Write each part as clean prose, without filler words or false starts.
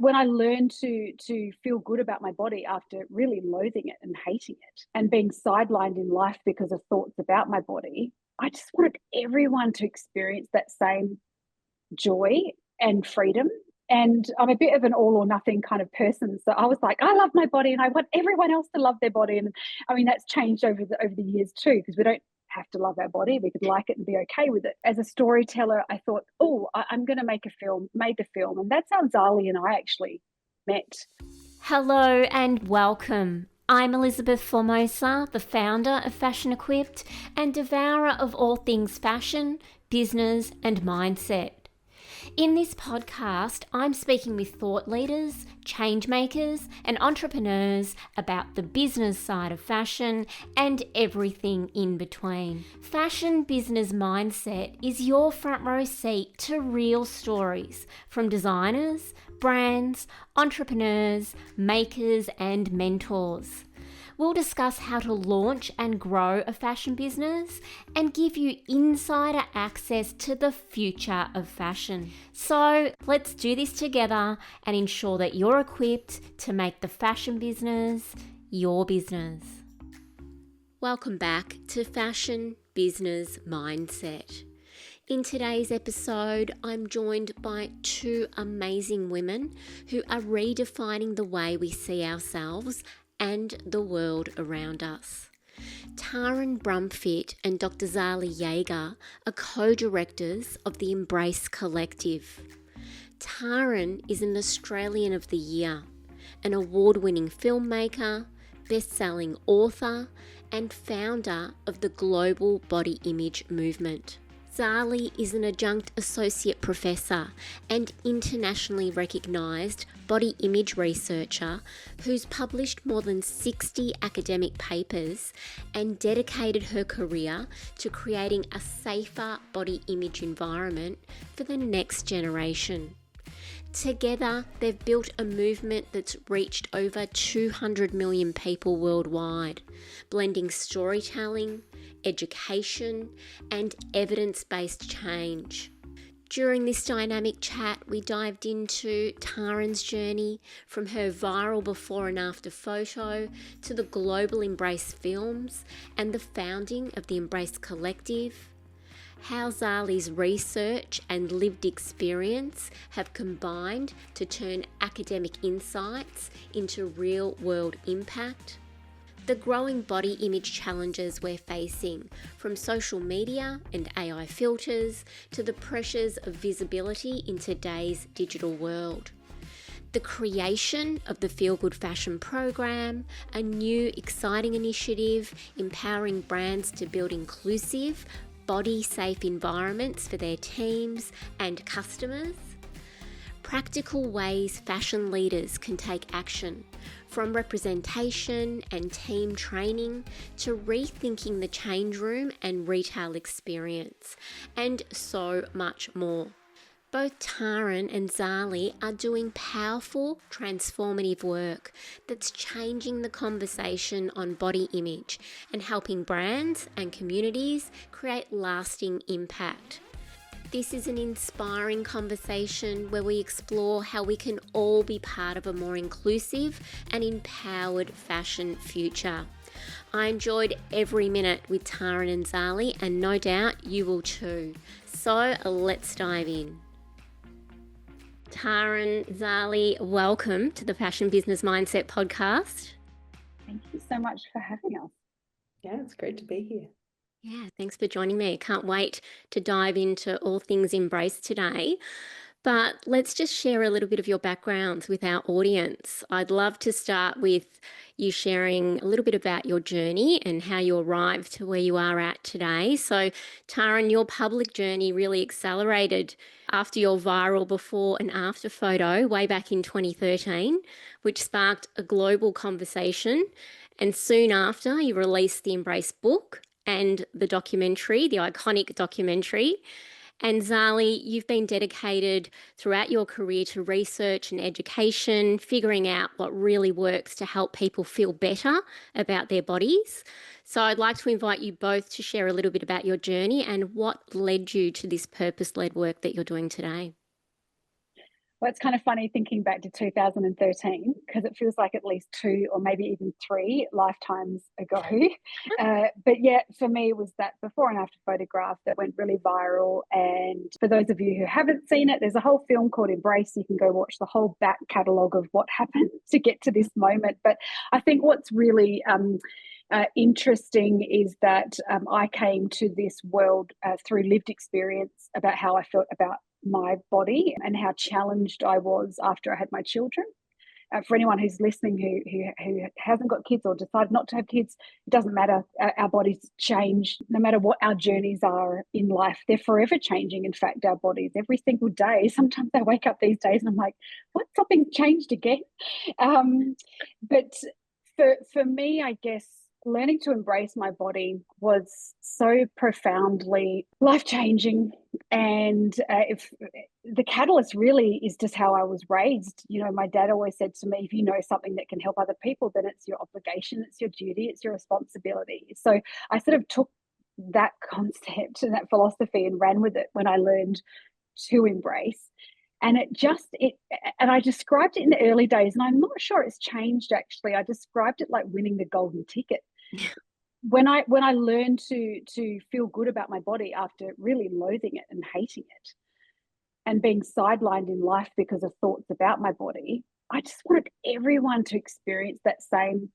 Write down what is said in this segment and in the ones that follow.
when I learned to feel good about my body after really loathing it and hating it and being sidelined in life because of thoughts about my body, I just wanted everyone to experience that same joy and freedom. And I'm a bit of an all or nothing kind of person. So I was like, I love my body and I want everyone else to love their body. And I mean, that's changed over the years too, because we don't have to love our body. We could like it and be okay with it. As a storyteller, I thought, I'm going to make a film, made the film. And that's how Zali and I actually met. Hello and welcome. I'm Elizabeth Formosa, the founder of Fashion Equipped and devourer of all things fashion, business and mindset. In this podcast, I'm speaking with thought leaders, change makers and entrepreneurs about the business side of fashion and everything in between. Fashion Business Mindset is your front row seat to real stories from designers, brands, entrepreneurs, makers and mentors. We'll discuss how to launch and grow a fashion business and give you insider access to the future of fashion. So let's do this together and ensure that you're equipped to make the fashion business your business. Welcome back to Fashion Business Mindset. In today's episode, I'm joined by two amazing women who are redefining the way we see ourselves and the world around us. Taryn Brumfitt and Dr. Zali Yager are co-directors of the Embrace Collective. Taryn is an Australian of the Year, an award-winning filmmaker, best-selling author, and founder of the global body image movement. Zali is an Adjunct Associate Professor and internationally recognised body image researcher who's published more than 60 academic papers and dedicated her career to creating a safer body image environment for the next generation. Together, they've built a movement that's reached over 200 million people worldwide, blending storytelling, education, and evidence-based change. During this dynamic chat, we dived into Taryn's journey from her viral before and after photo to the global Embrace films and the founding of the Embrace Collective, how Zali's research and lived experience have combined to turn academic insights into real-world impact, the growing body image challenges we're facing, from social media and AI filters to the pressures of visibility in today's digital world, the creation of the Feel Good Fashion program, a new exciting initiative empowering brands to build inclusive, body-safe environments for their teams and customers, practical ways fashion leaders can take action, from representation and team training to rethinking the change room and retail experience, and so much more. Both Taryn and Zali are doing powerful, transformative work that's changing the conversation on body image and helping brands and communities create lasting impact. This is an inspiring conversation where we explore how we can all be part of a more inclusive and empowered fashion future. I enjoyed every minute with Taryn and Zali, and no doubt you will too. So let's dive in. Taryn, Zali, welcome to the Fashion Business Mindset podcast. Thank you so much for having us. Yeah, it's great to be here. Yeah, thanks for joining me. Can't wait to dive into all things Embrace today. But let's just share a little bit of your backgrounds with our audience. I'd love to start with you sharing a little bit about your journey and how you arrived to where you are at today. So, Taryn, your public journey really accelerated after your viral before and after photo way back in 2013, which sparked a global conversation. And soon after, you released the Embrace book and the documentary, the iconic documentary. And Zali, you've been dedicated throughout your career to research and education, figuring out what really works to help people feel better about their bodies. So I'd like to invite you both to share a little bit about your journey and what led you to this purpose-led work that you're doing today. Well, it's kind of funny thinking back to 2013 because it feels like at least two or maybe even three lifetimes ago. But yeah, for me, it was that before and after photograph that went really viral. And for those of you who haven't seen it, there's a whole film called Embrace. You can go watch the whole back catalogue of what happened to get to this moment. But I think what's really interesting is that I came to this world through lived experience about how I felt about my body and how challenged I was after I had my children. For anyone who's listening who hasn't got kids or decided not to have kids, it doesn't matter. Our bodies change no matter what our journeys are in life. They're forever changing, in fact, our bodies every single day. Sometimes I wake up these days and I'm like, what, something's changed again? But for me, I guess learning to embrace my body was so profoundly life-changing. And if the catalyst really is just how I was raised. You know, my dad always said to me, if you know something that can help other people, then it's your obligation, it's your duty, it's your responsibility. So I sort of took that concept and that philosophy and ran with it when I learned to embrace. And and I described it in the early days, and I'm not sure it's changed actually. I described it like winning the golden ticket. When I learned to feel good about my body after really loathing it and hating it and being sidelined in life because of thoughts about my body, I just wanted everyone to experience that same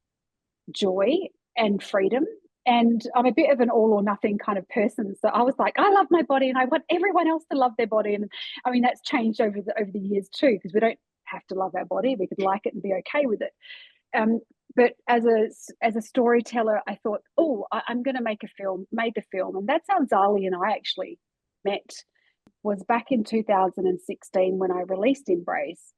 joy and freedom. And I'm a bit of an all or nothing kind of person. So I was like, I love my body and I want everyone else to love their body. And I mean, that's changed over the years too, because we don't have to love our body. We could like it and be okay with it. But as a storyteller, I thought, I'm going to make a film, made the film. And that's how Zali and I actually met, was back in 2016 when I released Embrace.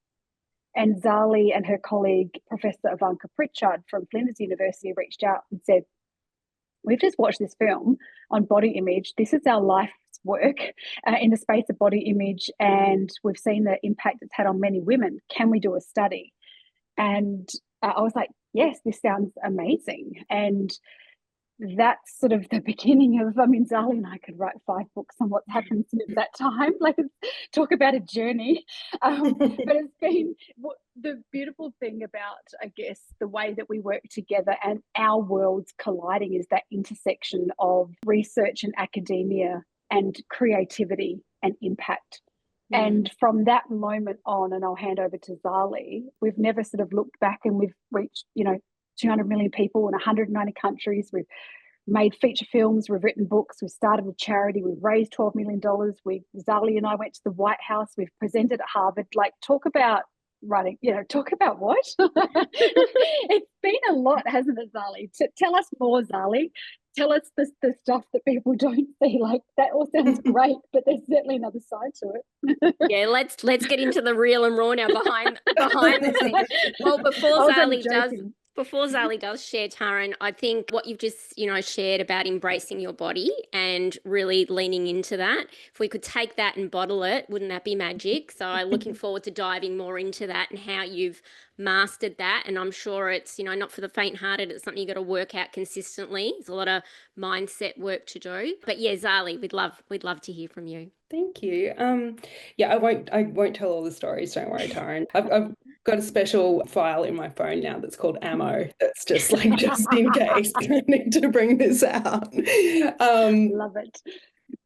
And Zali and her colleague, Professor Ivanka Pritchard from Flinders University, reached out and said, we've just watched this film on body image. This is our life's work in the space of body image. And we've seen the impact it's had on many women. Can we do a study? And I was like, yes, this sounds amazing. And that's sort of the beginning of, Zali and I could write 5 books on what's happened since that time. Like, talk about a journey. But it's been the beautiful thing about, I guess, the way that we work together and our worlds colliding is that intersection of research and academia and creativity and impact. And from that moment on, and I'll hand over to Zali, we've never sort of looked back, and we've reached, 200 million people in 190 countries. We've made feature films, we've written books, we've started a charity, we've raised $12 million. Zali and I went to the White House, we've presented at Harvard. Like, talk about running, talk about what? It's been a lot, hasn't it, Zali? Tell us more, Zali. Tell us the stuff that people don't see. Like, that all sounds great, but there's certainly another side to it. Yeah, let's get into the real and raw now behind the scenes. Well, before Zali does share, Taryn, I think what you've just, shared about embracing your body and really leaning into that, if we could take that and bottle it, wouldn't that be magic? So I'm looking forward to diving more into that and how you've mastered that. And I'm sure it's, not for the faint-hearted. It's something you've got to work out consistently. There's a lot of mindset work to do. But yeah, Zali, we'd love to hear from you. Thank you. I won't tell all the stories. Don't worry, Taryn. I've got a special file in my phone now that's called ammo. That's just in case I need to bring this out. Love it.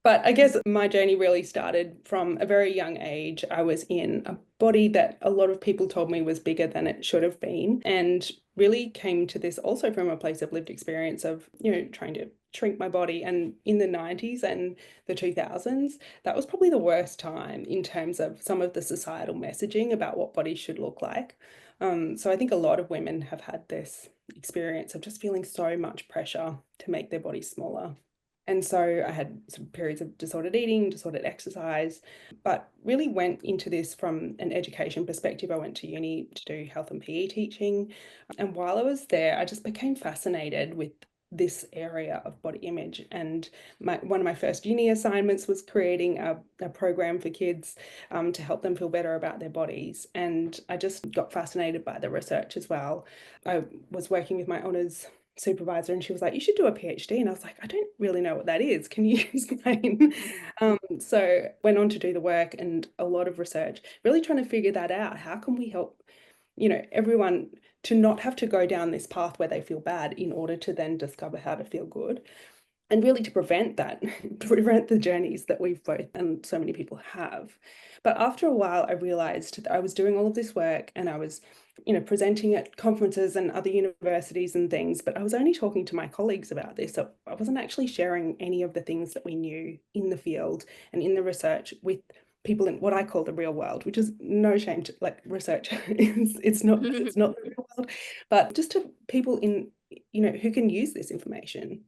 But I guess my journey really started from a very young age. I was in a body that a lot of people told me was bigger than it should have been, and really came to this also from a place of lived experience of, trying to shrink my body. And in the 90s and the 2000s, that was probably the worst time in terms of some of the societal messaging about what bodies should look like. So I think a lot of women have had this experience of just feeling so much pressure to make their bodies smaller. And so I had some periods of disordered eating, disordered exercise, but really went into this from an education perspective. I went to uni to do health and PE teaching. And while I was there, I just became fascinated with this area of body image. And one of my first uni assignments was creating a program for kids to help them feel better about their bodies. And I just got fascinated by the research as well. I was working with my honours supervisor, and she was like, you should do a PhD. And I was like, I don't really know what that is. Can you explain? So went on to do the work and a lot of research, really trying to figure that out. How can we help, everyone to not have to go down this path where they feel bad in order to then discover how to feel good? And really to prevent that, prevent the journeys that we've both and so many people have. But after a while, I realized that I was doing all of this work and I was, presenting at conferences and other universities and things, but I was only talking to my colleagues about this. So I wasn't actually sharing any of the things that we knew in the field and in the research with people in what I call the real world, which is no shame to like research. It's not the real world, but just to people in, who can use this information.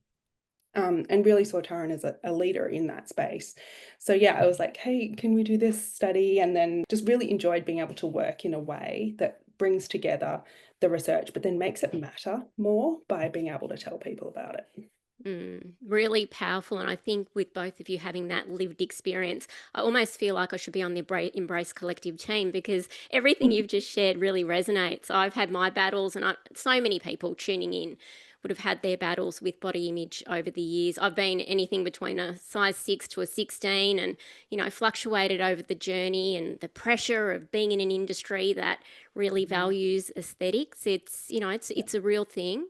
And really saw Taryn as a leader in that space. So yeah, I was like, hey, can we do this study? And then just really enjoyed being able to work in a way that brings together the research, but then makes it matter more by being able to tell people about it. Really powerful. And I think with both of you having that lived experience, I almost feel like I should be on the Embrace Collective team, because everything you've just shared really resonates. I've had my battles, and so many people tuning in would have had their battles with body image over the years. I've been anything between a size 6 to a 16 and, fluctuated over the journey, and the pressure of being in an industry that really values aesthetics. It's a real thing.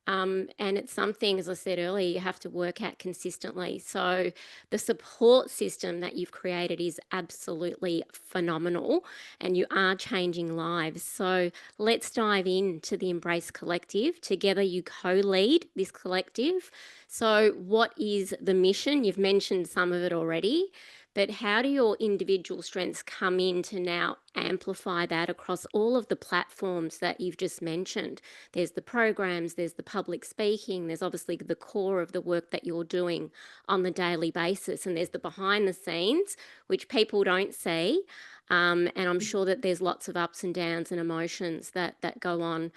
And it's something, as I said earlier, you have to work at consistently. So the support system that you've created is absolutely phenomenal, and you are changing lives. So let's dive into the Embrace Collective. Together you co-lead this collective. So what is the mission? You've mentioned some of it already. But how do your individual strengths come in to now amplify that across all of the platforms that you've just mentioned? There's the programs, there's the public speaking, there's obviously the core of the work that you're doing on the daily basis, and there's the behind the scenes, which people don't see. And I'm sure that there's lots of ups and downs and emotions that go on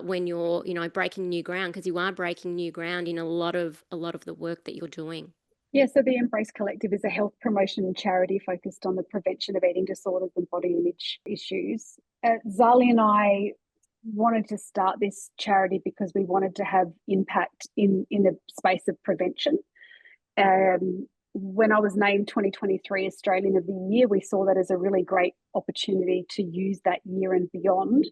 when you're, breaking new ground, because you are breaking new ground in a lot of the work that you're doing. Yeah, so the Embrace Collective is a health promotion charity focused on the prevention of eating disorders and body image issues. Zali and I wanted to start this charity because we wanted to have impact in the space of prevention. When I was named 2023 Australian of the Year, we saw that as a really great opportunity to use that year and beyond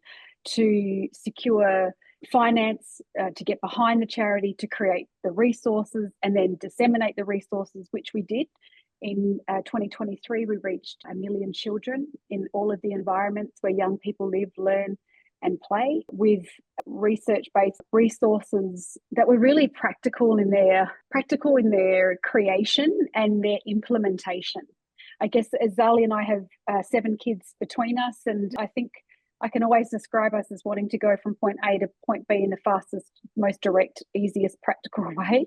to secure finance, to get behind the charity, to create the resources and then disseminate the resources, which we did. In 2023, we reached 1 million children in all of the environments where young people live, learn and play, with research-based resources that were really practical in their creation and their implementation. I guess as Zali and I have 7 kids between us, and I think I can always describe us as wanting to go from point A to point B in the fastest, most direct, easiest, practical way.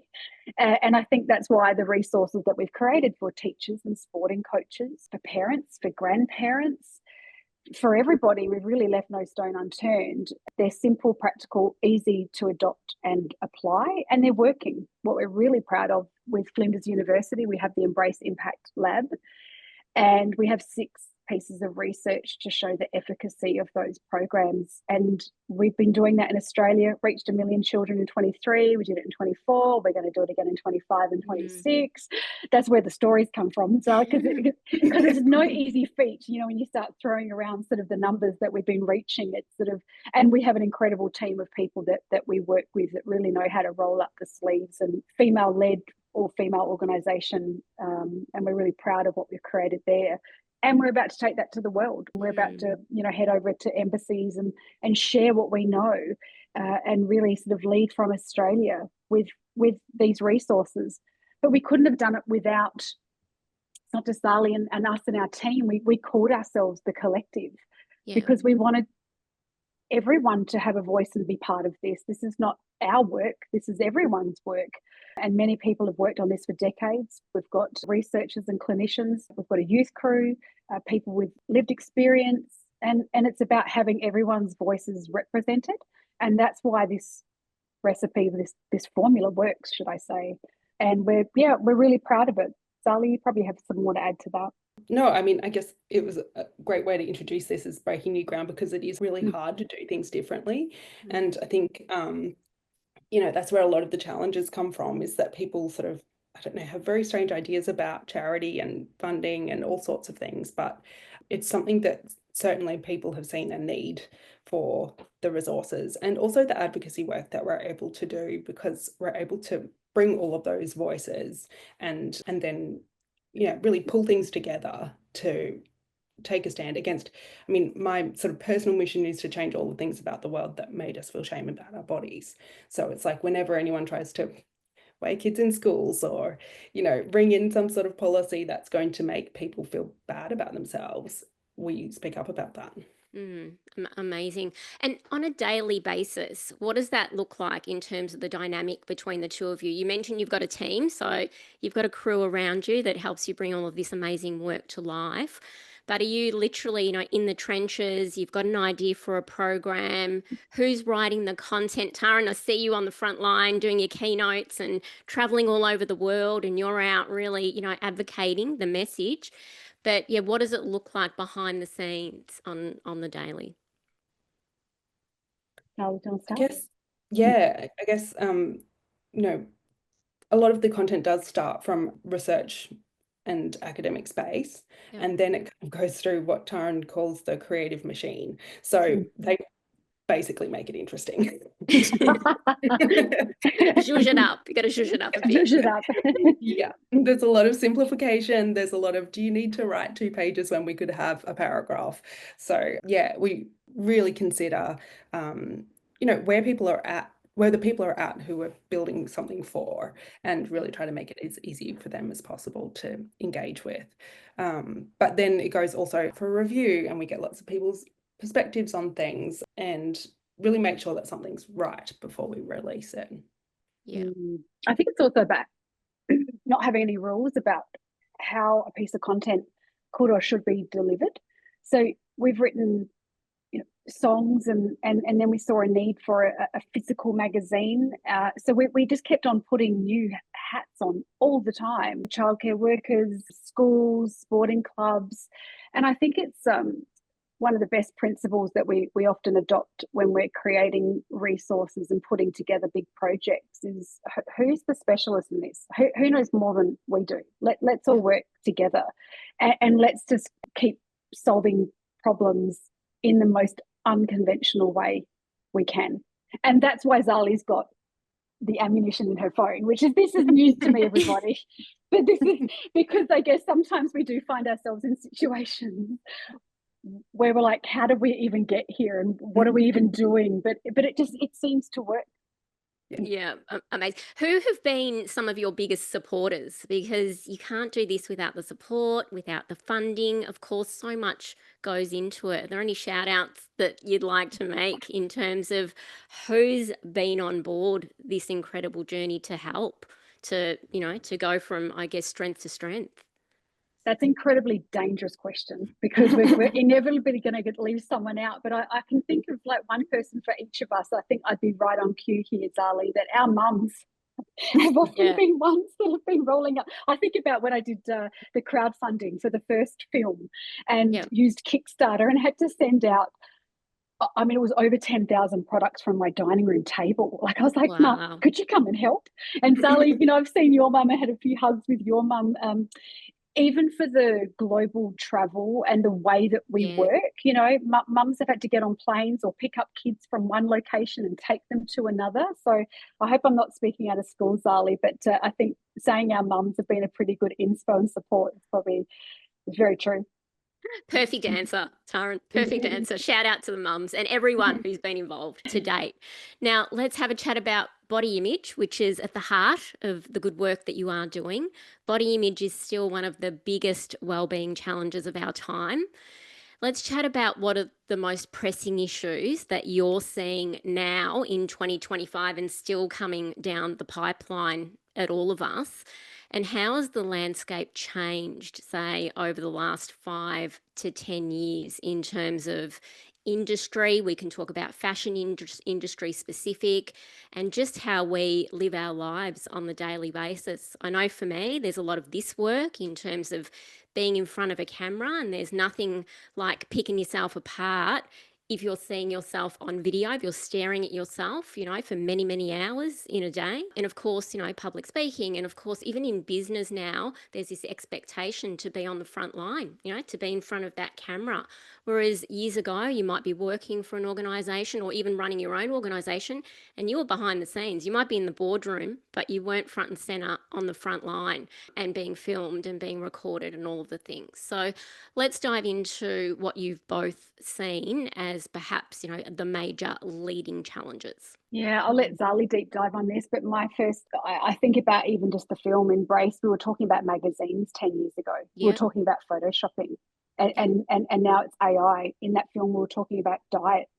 And I think that's why the resources that we've created for teachers and sporting coaches, for parents, for grandparents, for everybody, we've really left no stone unturned. They're simple, practical, easy to adopt and apply, and they're working. What we're really proud of with Flinders University, we have the Embrace Impact Lab, and we have 6 pieces of research to show the efficacy of those programs. And we've been doing that in Australia, reached 1 million children in 23, we did it in 24, we're going to do it again in 25 and 26. That's where the stories come from. So, because it's no easy feat, when you start throwing around sort of the numbers that we've been reaching, it's sort of, and we have an incredible team of people that we work with that really know how to roll up the sleeves, and female-led or female organisation, and we're really proud of what we've created there. And we're about to take that to the world. We're about to, head over to embassies and share what we know, and really sort of lead from Australia with these resources. But we couldn't have done it without, not just Zali and us and our team. We called ourselves the collective, because we wanted everyone to have a voice and be part of this. This is not our work, this is everyone's work. And many people have worked on this for decades. We've got researchers and clinicians, we've got a youth crew, people with lived experience, and it's about having everyone's voices represented. And that's why this recipe, this formula works, should I say. And we're really proud of it. Zali, you probably have some more to add to that. No, I mean, I guess it was a great way to introduce this as breaking new ground, because it is really hard to do things differently. And I think that's where a lot of the challenges come from, is that people sort of, I don't know, have very strange ideas about charity and funding and all sorts of things, but it's something that certainly people have seen a need for the resources and also the advocacy work that we're able to do, because we're able to bring all of those voices and then really pull things together to take a stand against. I mean, my sort of personal mission is to change all the things about the world that made us feel shame about our bodies. So it's like whenever anyone tries to weigh kids in schools or, bring in some sort of policy that's going to make people feel bad about themselves, we speak up about that. Amazing. And on a daily basis, what does that look like in terms of the dynamic between the two of you? You mentioned you've got a team, so you've got a crew around you that helps you bring all of this amazing work to life. But are you literally, in the trenches? You've got an idea for a program. Who's writing the content? Taryn, I see you on the front line doing your keynotes and traveling all over the world, and you're out really, advocating the message. But yeah, what does it look like behind the scenes on the daily? Now we can I start. guess, yeah, I guess, a lot of the content does start from research and academic space, Yeah. and then it kind of goes through what Taryn calls the creative machine. So they basically make it interesting. Zhuzh it up. You got to zhuzh it up a bit. Zhuzh it up. Yeah, there's a lot of simplification. There's a lot of, do you need to write 2 pages when we could have a paragraph? So yeah, we really consider, where the people are at who are building something for, and really try to make it as easy for them as possible to engage with. But then it goes also for a review, and we get lots of people's perspectives on things and really make sure that something's right before we release it. Yeah. I think it's also about not having any rules about how a piece of content could or should be delivered. So we've written songs and then we saw a need for a physical magazine. So we just kept on putting new hats on all the time. Childcare workers, schools, sporting clubs. And I think it's one of the best principles that we often adopt when we're creating resources and putting together big projects is who's the specialist in this? Who knows more than we do? Let's all work together and let's just keep solving problems in the most unconventional way we can. And that's why Zali's got the ammunition in her phone, which is, this is news to me, everybody. But this is because I guess sometimes we do find ourselves in situations where we're like, how did we even get here and what are we even doing? But it seems to work. Yeah, amazing. Who have been some of your biggest supporters? Because you can't do this without the support, without the funding. Of course, so much goes into it. Are there any shout outs that you'd like to make in terms of who's been on board this incredible journey to help to go from, I guess, strength to strength? That's an incredibly dangerous question because we're inevitably going to leave someone out. But I can think of like one person for each of us. I think I'd be right on cue here, Zali, that our mums have often been ones that have been rolling up. I think about when I did the crowdfunding for the first film and used Kickstarter and had to send out, I mean, it was over 10,000 products from my dining room table. Like I was like, wow. Mum, could you come and help? And Zali, I've seen your mum. I had a few hugs with your mum. Even for the global travel and the way that we work, mums have had to get on planes or pick up kids from one location and take them to another. So I hope I'm not speaking out of school, Zali, but I think saying our mums have been a pretty good inspo and support is probably very true. Perfect answer, Taryn. Perfect answer. Shout out to the mums and everyone who's been involved to date. Now, let's have a chat about body image, which is at the heart of the good work that you are doing. Body image is still one of the biggest wellbeing challenges of our time. Let's chat about what are the most pressing issues that you're seeing now in 2025 and still coming down the pipeline at all of us. And how has the landscape changed, say, over the last 5 to 10 years in terms of industry? We can talk about fashion industry specific and just how we live our lives on the daily basis. I know for me, there's a lot of this work in terms of being in front of a camera, and there's nothing like picking yourself apart if you're seeing yourself on video, if you're staring at yourself, for many, many hours in a day. And of course, public speaking. And of course, even in business now, there's this expectation to be on the front line, to be in front of that camera. Whereas years ago, you might be working for an organization or even running your own organization and you were behind the scenes. You might be in the boardroom, but you weren't front and center on the front line and being filmed and being recorded and all of the things. So let's dive into what you've both seen as perhaps, the major leading challenges. Yeah, I'll let Zali deep dive on this, but I think about even just the film Embrace. We were talking about magazines 10 years ago. We were talking about photoshopping, and now it's AI. In that film, we were talking about diets,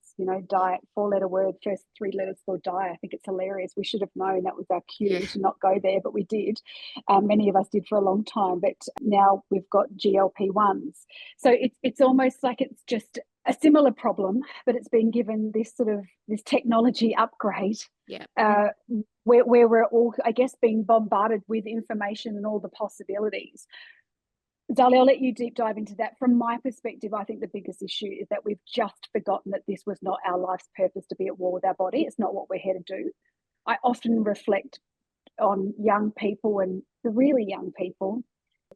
diet, 4-letter word, first 3 letters for die. I think it's hilarious. We should have known that was our cue to not go there, but we did. Many of us did for a long time, but now we've got GLP-1s. So it's almost like it's just a similar problem, but it's been given this technology upgrade, where we're all, I guess, being bombarded with information and all the possibilities. Zali, I'll let you deep dive into that. From my perspective, I think the biggest issue is that we've just forgotten that this was not our life's purpose, to be at war with our body. It's not what we're here to do. I often reflect on young people, and the really young people,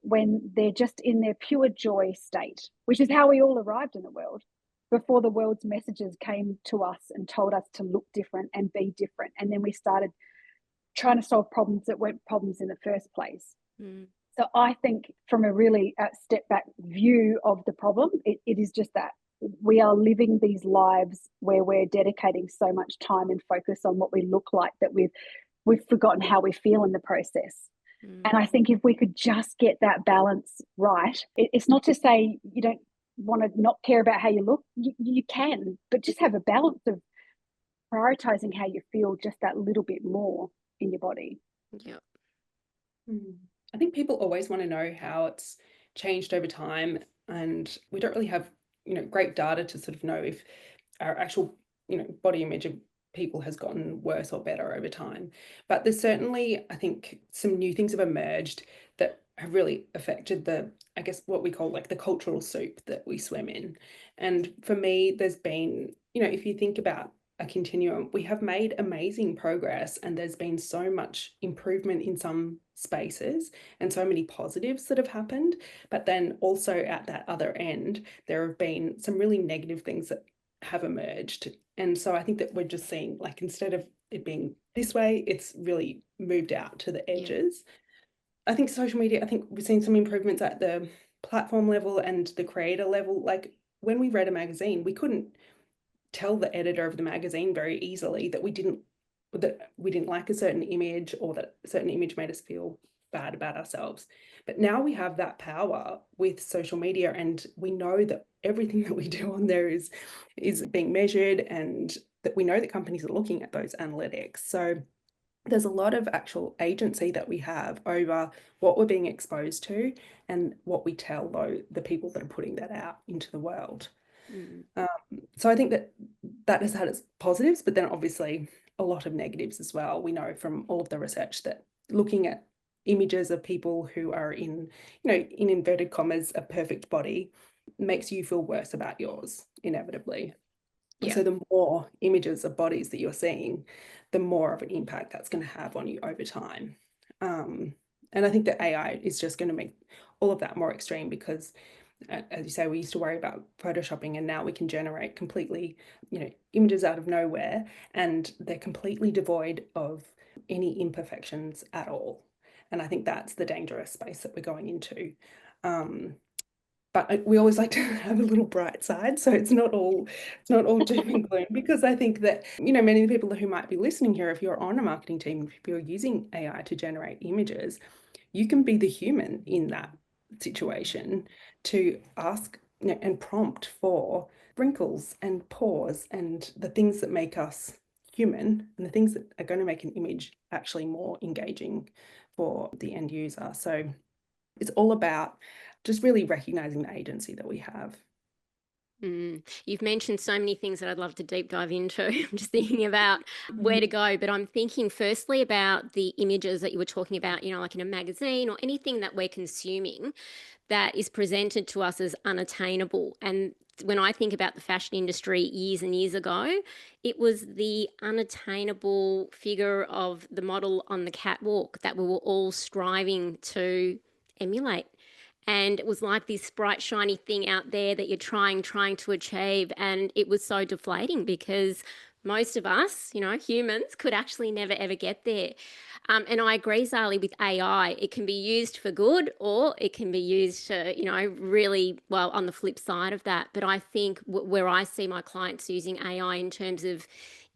when they're just in their pure joy state, which is how we all arrived in the world, before the world's messages came to us and told us to look different and be different. And then we started trying to solve problems that weren't problems in the first place. So I think from a really step back view of the problem, it is just that we are living these lives where we're dedicating so much time and focus on what we look like that we've forgotten how we feel in the process. And I think if we could just get that balance right, it's not to say you don't want to not care about how you look. You can, but just have a balance of prioritizing how you feel just that little bit more in your body. Yeah. I think people always want to know how it's changed over time, and we don't really have, great data to sort of know if our actual, body image of people has gotten worse or better over time. But there's certainly, I think, some new things have emerged that have really affected I guess what we call like the cultural soup that we swim in. And for me, there's been, if you think about a continuum, we have made amazing progress, and there's been so much improvement in some spaces and so many positives that have happened. But then also at that other end, there have been some really negative things that have emerged. And so I think that we're just seeing, like, instead of it being this way, it's really moved out to the edges. I think social media, I think we've seen some improvements at the platform level and the creator level. Like, when we read a magazine, we couldn't tell the editor of the magazine very easily that we didn't like a certain image, or that a certain image made us feel bad about ourselves. But now we have that power with social media, and we know that everything that we do on there is being measured, and that we know that companies are looking at those analytics. So there's a lot of actual agency that we have over what we're being exposed to and what we tell the people that are putting that out into the world. So I think that has had its positives, but then obviously a lot of negatives as well. We know from all of the research that looking at images of people who are in inverted commas, a perfect body, makes you feel worse about yours, inevitably. Yeah. So the more images of bodies that you're seeing, the more of an impact that's going to have on you over time. And I think that AI is just going to make all of that more extreme, because as you say, we used to worry about photoshopping, and now we can generate completely, images out of nowhere, and they're completely devoid of any imperfections at all. And I think that's the dangerous space that we're going into. But we always like to have a little bright side, so it's not all doom and gloom, because I think that, many of the people who might be listening here, if you're on a marketing team, if you're using AI to generate images, you can be the human in that situation to ask and prompt for wrinkles and pores and the things that make us human, and the things that are going to make an image actually more engaging for the end user. So it's all about just really recognizing the agency that we have. You've mentioned so many things that I'd love to deep dive into. I'm just thinking about where to go, but I'm thinking firstly about the images that you were talking about, like in a magazine or anything that we're consuming that is presented to us as unattainable. And when I think about the fashion industry years and years ago, it was the unattainable figure of the model on the catwalk that we were all striving to emulate. And it was like this bright, shiny thing out there that you're trying to achieve. And it was so deflating because most of us, humans, could actually never, ever get there. And I agree, Zali, with AI. It can be used for good or it can be used to, really, well, on the flip side of that. But I think where I see my clients using AI in terms of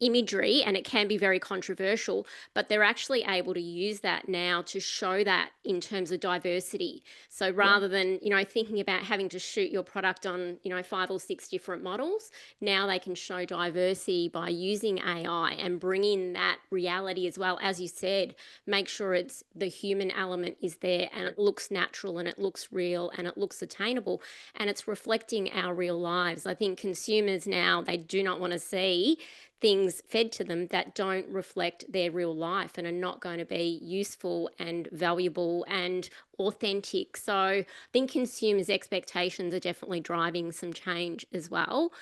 imagery, and it can be very controversial, but they're actually able to use that now to show that in terms of diversity. So rather than, thinking about having to shoot your product on, 5 or 6 different models, now they can show diversity by using AI and bring in that reality as well. As you said, make sure it's the human element is there and it looks natural and it looks real and it looks attainable and it's reflecting our real lives. I think consumers now, they do not want to see things fed to them that don't reflect their real life and are not going to be useful and valuable and authentic. So I think consumers' expectations are definitely driving some change as well.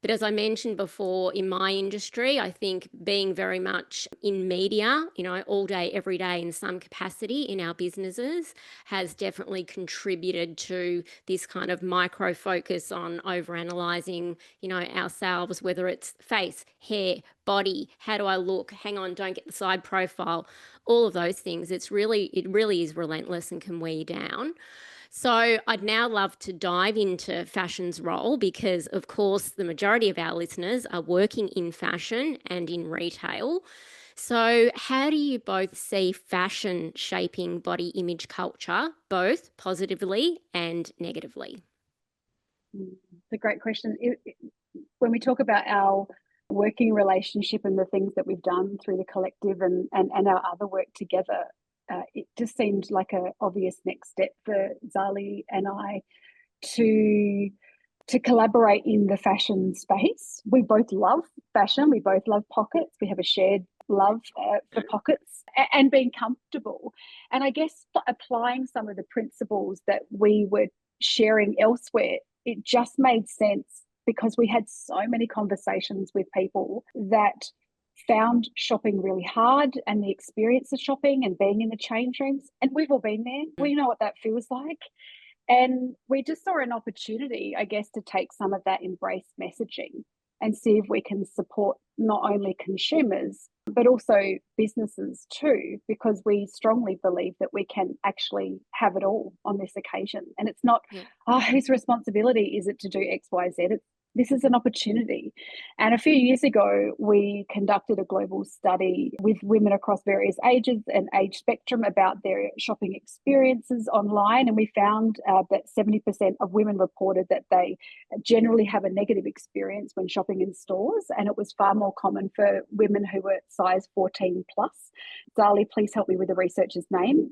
But as I mentioned before, in my industry, I think being very much in media, all day, every day in some capacity in our businesses has definitely contributed to this kind of micro focus on overanalyzing, ourselves, whether it's face, hair, body, how do I look? Hang on, don't get the side profile, all of those things. It really is relentless and can wear you down. So I'd now love to dive into fashion's role because, of course, the majority of our listeners are working in fashion and in retail. So how do you both see fashion shaping body image culture, both positively and negatively? It's a great question. When we talk about our working relationship and the things that we've done through the collective and our other work together, it just seemed like an obvious next step for Zali and I to collaborate in the fashion space. We both love fashion. We both love pockets. We have a shared love for pockets and being comfortable. And I guess applying some of the principles that we were sharing elsewhere, it just made sense because we had so many conversations with people that found shopping really hard and the experience of shopping and being in the change rooms. And we've all been there. We know what that feels like. And we just saw an opportunity, I guess, to take some of that embrace messaging and see if we can support not only consumers, but also businesses too, because we strongly believe that we can actually have it all on this occasion. And it's not, whose responsibility is it to do X, Y, Z? This is an opportunity. And a few years ago, we conducted a global study with women across various ages and age spectrum about their shopping experiences online. And we found that 70% of women reported that they generally have a negative experience when shopping in stores. And it was far more common for women who were size 14 plus. Zali, please help me with the researcher's name.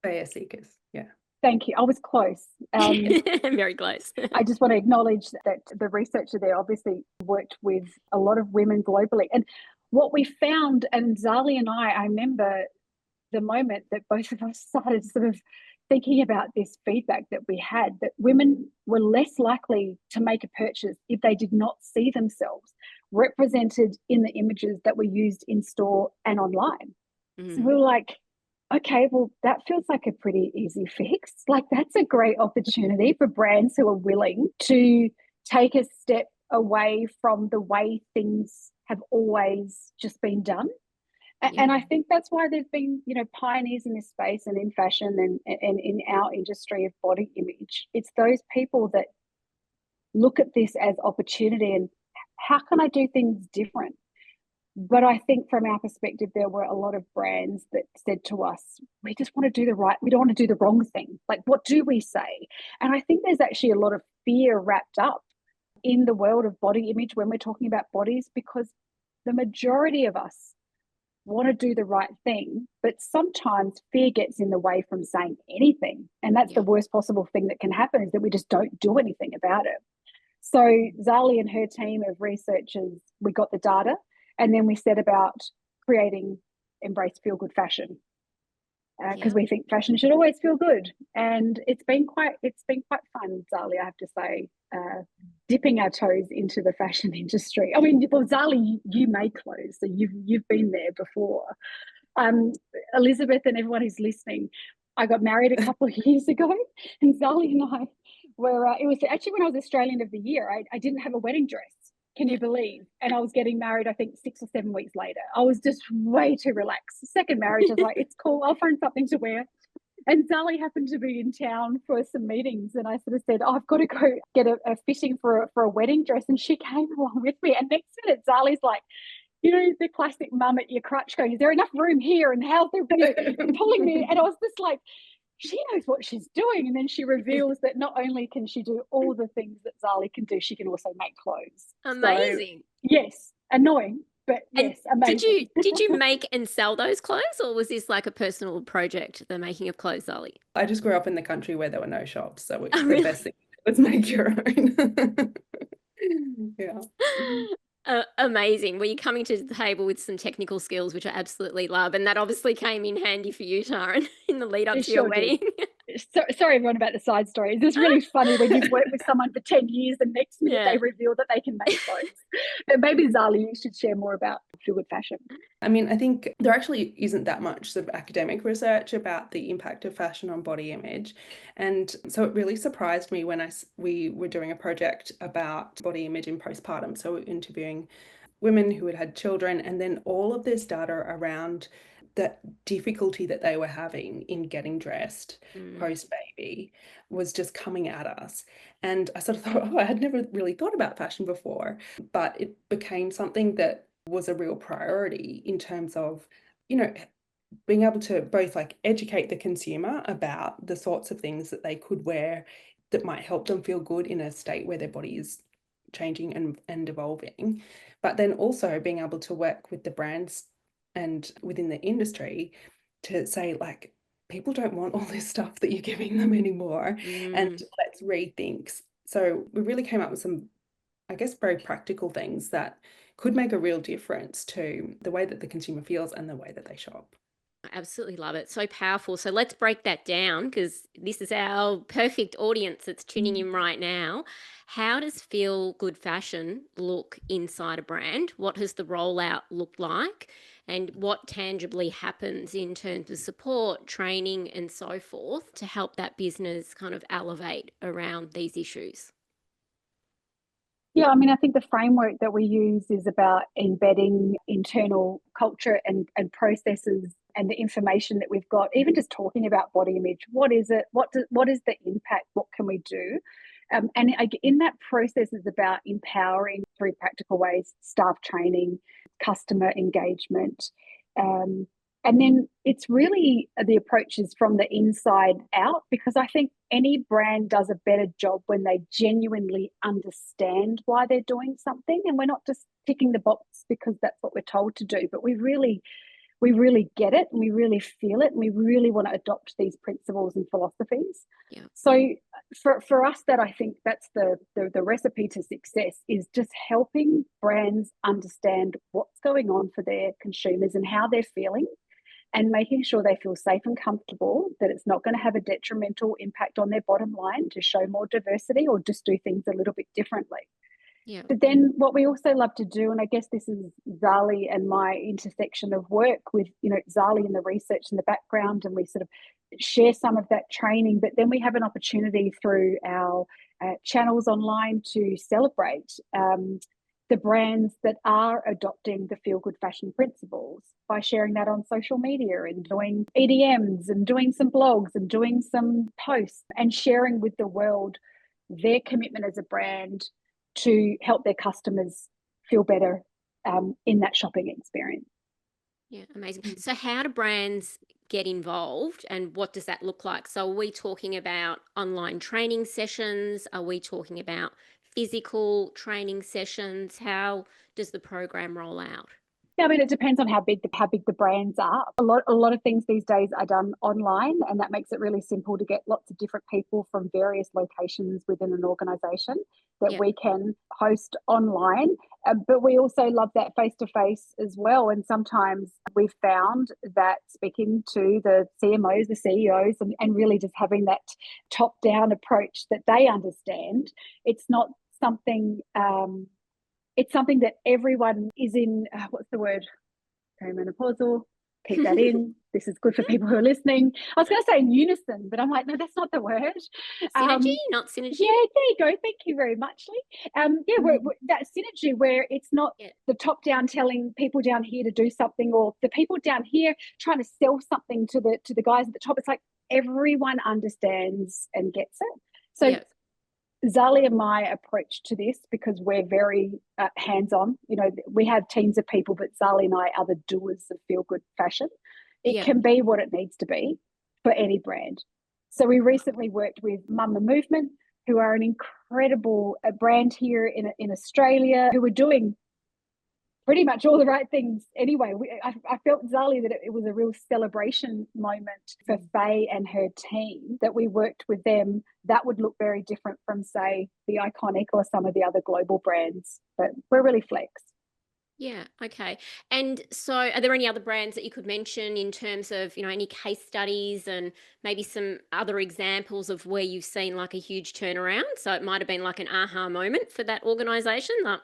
Seekers, yeah. Thank you. I was close. Very close. I just want to acknowledge that the researcher there obviously worked with a lot of women globally. And what we found, and Zali and I remember the moment that both of us started sort of thinking about this feedback that we had, that women were less likely to make a purchase if they did not see themselves represented in the images that were used in store and online. So we were like, okay, well, that feels like a pretty easy fix. Like, that's a great opportunity for brands who are willing to take a step away from the way things have always just been done. And I think that's why there's been, pioneers in this space and in fashion and in our industry of body image. It's those people that look at this as opportunity and how can I do things different? But I think from our perspective, there were a lot of brands that said to us, we just want to do we don't want to do the wrong thing. Like, what do we say? And I think there's actually a lot of fear wrapped up in the world of body image when we're talking about bodies, because the majority of us want to do the right thing, but sometimes fear gets in the way from saying anything. And that's the worst possible thing that can happen, is that we just don't do anything about it. So Zali and her team of researchers, we got the data, and then we set about creating Embrace Feel Good Fashion, because we think fashion should always feel good. And it's been quite fun, Zali, I have to say, dipping our toes into the fashion industry. I mean, well, Zali, you make clothes, so you've been there before. Elizabeth and everyone who's listening, I got married a couple of years ago, and Zali and I were, it was actually when I was Australian of the Year. I didn't have a wedding dress. Can you believe? And I was getting married, I think 6 or 7 weeks later. I was just way too relaxed. Second marriage, I was like, it's cool, I'll find something to wear. And Zali happened to be in town for some meetings, and I sort of said, I've got to go get a fitting for a wedding dress. And she came along with me. And next minute, Zali's like, you know, the classic mum at your crutch going, is there enough room here? And how's there, pulling me? And I was just like, she knows what she's doing. And then she reveals that not only can she do all the things that Zali can do, she can also make clothes. Amazing. So, yes, annoying, but and yes, amazing. Did you make and sell those clothes, or was this like a personal project, the making of clothes, Zali? I just grew up in the country where there were no shops, so Really? best thing was make your own. Yeah. Amazing. Well, you're coming to the table with some technical skills, which I absolutely love. And that obviously came in handy for you, Taryn, in the lead up to your wedding. Sorry, everyone, about the side story. It's really funny when you've worked with someone for 10 years and next minute they reveal that they can make clothes. But maybe, Zali, you should share more about Feel Good Fashion. I mean, I think there actually isn't that much sort of academic research about the impact of fashion on body image. And so it really surprised me when we were doing a project about body image in postpartum. So we're interviewing women who had had children, and then all of this data around the difficulty that they were having in getting dressed post-baby was just coming at us. And I sort of thought, I had never really thought about fashion before, but it became something that was a real priority in terms of, you know, being able to both like educate the consumer about the sorts of things that they could wear that might help them feel good in a state where their body is changing and evolving, but then also being able to work with the brands and within the industry to say, like, people don't want all this stuff that you're giving them anymore, and let's rethink. So we really came up with some, I guess, very practical things that could make a real difference to the way that the consumer feels and the way that they shop. I absolutely love it. So powerful. So let's break that down, because this is our perfect audience that's tuning in right now. How does Feel Good Fashion look inside a brand? What does the rollout look like? And what tangibly happens in terms of support, training, and so forth to help that business kind of elevate around these issues? Yeah, I mean, I think the framework that we use is about embedding internal culture and processes and the information that we've got, even just talking about body image. What is it? What is the impact? What can we do? And in that process is about empowering through practical ways, staff training, customer engagement. And then it's really the approach is from the inside out, because I think any brand does a better job when they genuinely understand why they're doing something. And we're not just ticking the box because that's what we're told to do, but we really get it, and we really feel it, and we really want to adopt these principles and philosophies. Yeah. So for us, that I think that's the recipe to success, is just helping brands understand what's going on for their consumers and how they're feeling, and making sure they feel safe and comfortable, that it's not going to have a detrimental impact on their bottom line to show more diversity or just do things a little bit differently. Yeah. But then what we also love to do, and I guess this is Zali and my intersection of work with, you know, Zali and the research in the background, and we sort of share some of that training, but then we have an opportunity through our channels online to celebrate the brands that are adopting the Feel Good Fashion principles by sharing that on social media and doing EDMs and doing some blogs and doing some posts and sharing with the world their commitment as a brand to help their customers feel better in that shopping experience. Yeah, amazing. So how do brands get involved, and what does that look like? So are we talking about online training sessions? Are we talking about physical training sessions? How does the program roll out? Yeah, I mean, it depends on how big the brands are. A lot of things these days are done online, and that makes it really simple to get lots of different people from various locations within an organisation that Yeah. we can host online. But we also love that face to face as well. And sometimes we've found that speaking to the CMOs, the CEOs, and really just having that top down approach that they understand, it's not something. It's something that everyone is in, what's the word? Perimenopausal. Keep that in. This is good for people who are listening. I was going to say in unison, but I'm like, no, that's not the word. Synergy, not synergy. Yeah, there you go. Thank you very much, Lee. We're, that synergy where it's not the top down telling people down here to do something, or the people down here trying to sell something to the guys at the top. It's like everyone understands and gets it. So Zali and my approach to this, because we're very hands-on, we have teams of people, but Zali and I are the doers of feel-good fashion. It can be what it needs to be for any brand. So we recently worked with Mama Movement, who are an incredible brand here in Australia, who were doing pretty much all the right things anyway. I felt, Zali, that it was a real celebration moment for Faye and her team, that we worked with them. That would look very different from, say, the Iconic or some of the other global brands, but we're really flex. Yeah. Okay. And so are there any other brands that you could mention in terms of, any case studies and maybe some other examples of where you've seen like a huge turnaround? So it might have been like an aha moment for that organization. Like,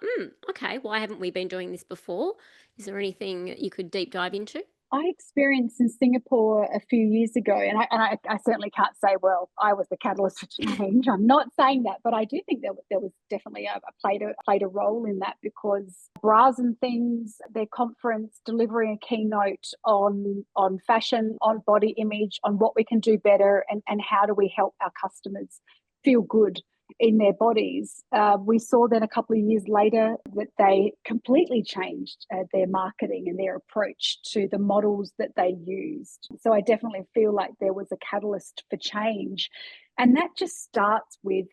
okay, why haven't we been doing this before? Is there anything that you could deep dive into? I experienced in Singapore a few years ago, and I certainly can't say, well, I was the catalyst for change. I'm not saying that, but I do think there was definitely played a role in that, because Bras and Things, their conference, delivering a keynote on fashion, on body image, on what we can do better, and how do we help our customers feel good in their bodies. We saw then a couple of years later that they completely changed their marketing and their approach to the models that they used. So I definitely feel like there was a catalyst for change. And that just starts with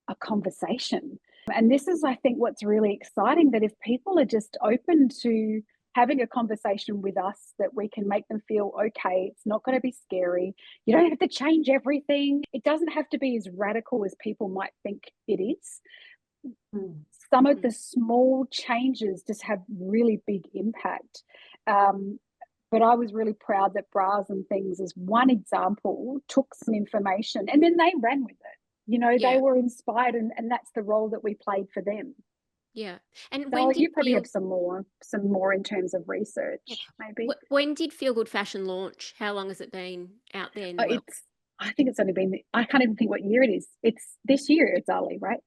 a conversation. And this is, I think, what's really exciting, that if people are just open to having a conversation with us, that we can make them feel okay. It's not going to be scary. You don't have to change everything. It doesn't have to be as radical as people might think it is. Some of the small changes just have really big impact. But I was really proud that Bras and Things, as one example, took some information and then they ran with it. They were inspired, and that's the role that we played for them. Yeah. And so you probably have some more in terms of research, maybe. When did Feel Good Fashion launch? How long has it been out there in the world? I think it's only been, I can't even think what year it is. It's this year, it's Zali, right?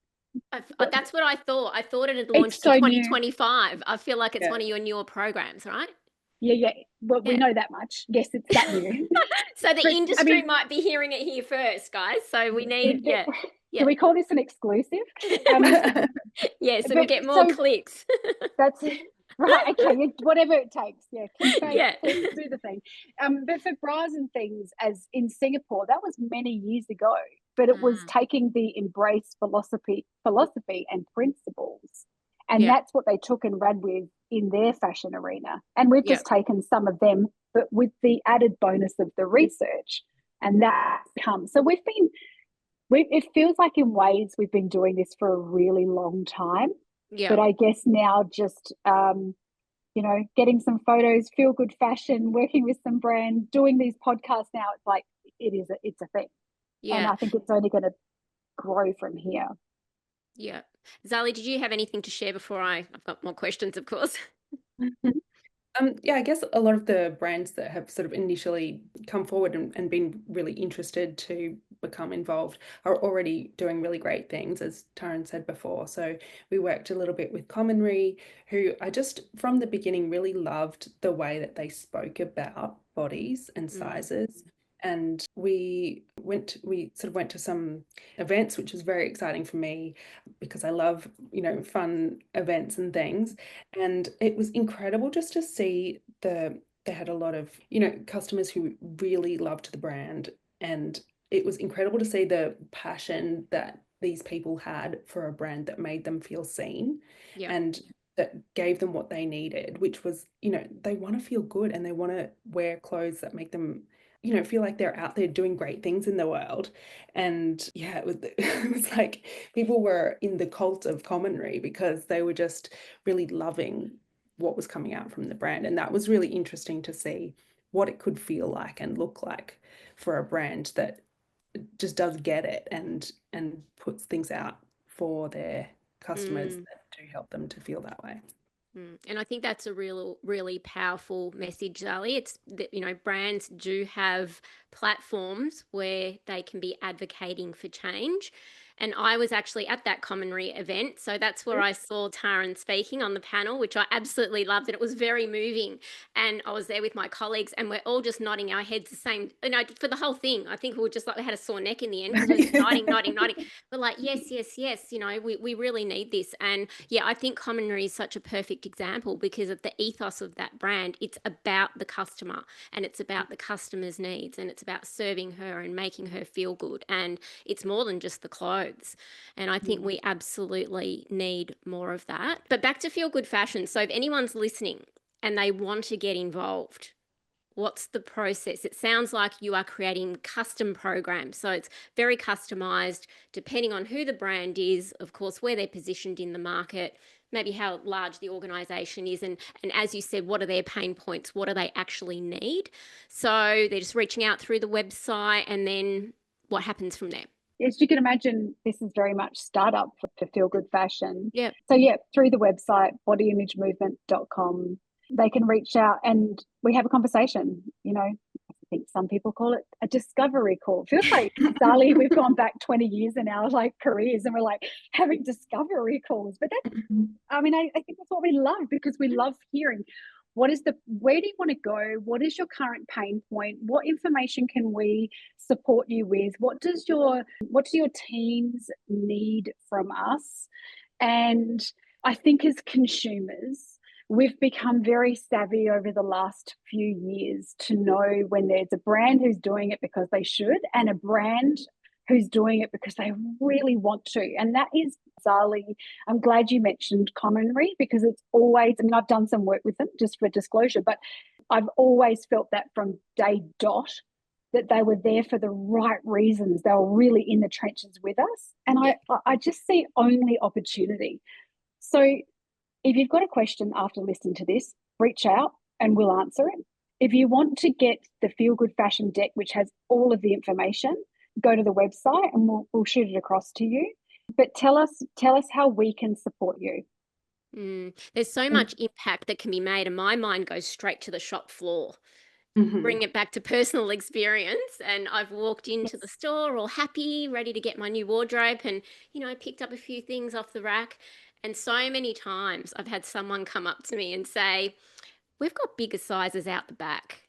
That's what I thought. I thought it had launched in 2025. I feel like it's one of your newer programs, right? Yeah. Well, we know that much. Yes, it's that new. So the industry might be hearing it here first, guys. So we need, Do we call this an exclusive? So we get more clicks. That's it. Right. Okay. Whatever it takes. Yeah. Please do the thing. But for Bras and Things, as in Singapore, that was many years ago. But it was taking the embrace philosophy and principles. And that's what they took and ran with in their fashion arena. And we've just taken some of them, but with the added bonus of the research. And that's come. So it feels like in ways we've been doing this for a really long time. Yeah. But I guess now just, getting some photos, feel good fashion, working with some brands, doing these podcasts now, it's like, it's a thing. Yeah. And I think it's only going to grow from here. Yeah. Zali, did you have anything to share before I've got more questions, of course? I guess a lot of the brands that have sort of initially come forward and been really interested to become involved are already doing really great things, as Taryn said before. So we worked a little bit with Commonry, who I just from the beginning really loved the way that they spoke about bodies and sizes. And we sort of went to some events, which was very exciting for me because I love, fun events and things. And it was incredible just to see they had a lot of, customers who really loved the brand. And it was incredible to see the passion that these people had for a brand that made them feel seen. Yeah. And that gave them what they needed, which was, they want to feel good and they want to wear clothes that make them, feel like they're out there doing great things in the world. And yeah, it was like people were in the cult of commonry because they were just really loving what was coming out from the brand. And that was really interesting to see what it could feel like and look like for a brand that just does get it and puts things out for their customers that do help them to feel that way. And I think that's a really powerful message, Zali. It's that, brands do have platforms where they can be advocating for change. And I was actually at that Commonry event. So that's where I saw Taryn speaking on the panel, which I absolutely loved. And it was very moving. And I was there with my colleagues and we're all just nodding our heads the same, for the whole thing. I think we were just like, we had a sore neck in the end because we were nodding. But like, yes. We really need this. And yeah, I think Commonry is such a perfect example because of the ethos of that brand. It's about the customer and it's about the customer's needs and it's about serving her and making her feel good. And it's more than just the clothes. And I think we absolutely need more of that. But back to feel good fashion. So if anyone's listening and they want to get involved, what's the process? It sounds like you are creating custom programs. So it's very customized depending on who the brand is, of course, where they're positioned in the market, maybe how large the organization is. And as you said, what are their pain points? What do they actually need? So they're just reaching out through the website and then what happens from there? As you can imagine, this is very much startup for Feel Good Fashion. Yeah. So yeah, through the website, bodyimagemovement.com, they can reach out and we have a conversation. I think some people call it a discovery call. It feels like, Zali, we've gone back 20 years in our careers and we're like having discovery calls. But that's, I think that's what we love because we love hearing where do you want to go? What is your current pain point? What information can we support you with? What do your teams need from us? And I think as consumers, we've become very savvy over the last few years to know when there's a brand who's doing it because they should and a brand who's doing it because they really want to. And that is, Zali, I'm glad you mentioned Commonry because it's always, I've done some work with them just for disclosure, but I've always felt that from day dot that they were there for the right reasons. They were really in the trenches with us. And I just see only opportunity. So if you've got a question after listening to this, reach out and we'll answer it. If you want to get the Feel Good Fashion deck, which has all of the information, go to the website and we'll shoot it across to you. But tell us how we can support you. There's so much impact that can be made and my mind goes straight to the shop floor. Bring it back to personal experience. And I've walked into the store all happy, ready to get my new wardrobe and, I picked up a few things off the rack. And so many times I've had someone come up to me and say, we've got bigger sizes out the back.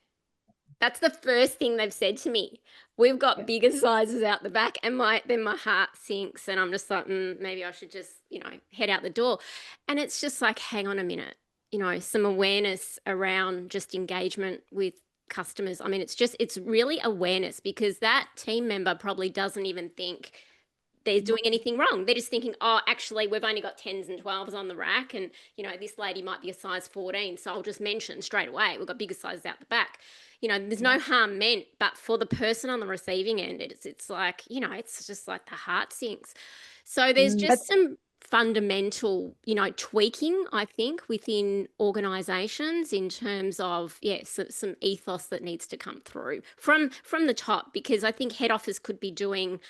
That's the first thing they've said to me. We've got bigger sizes out the back. And then my heart sinks and I'm just like, maybe I should just, head out the door. And it's just like, hang on a minute, some awareness around just engagement with customers. It's really awareness because that team member probably doesn't even think they're doing anything wrong. They're just thinking, oh, actually, we've only got 10s and 12s on the rack. And, this lady might be a size 14. So I'll just mention straight away, we've got bigger sizes out the back. There's no harm meant, but for the person on the receiving end, it's like, it's just like the heart sinks. So there's just some fundamental, tweaking, I think, within organisations in terms of, some ethos that needs to come through from the top, because I think head office could be doing,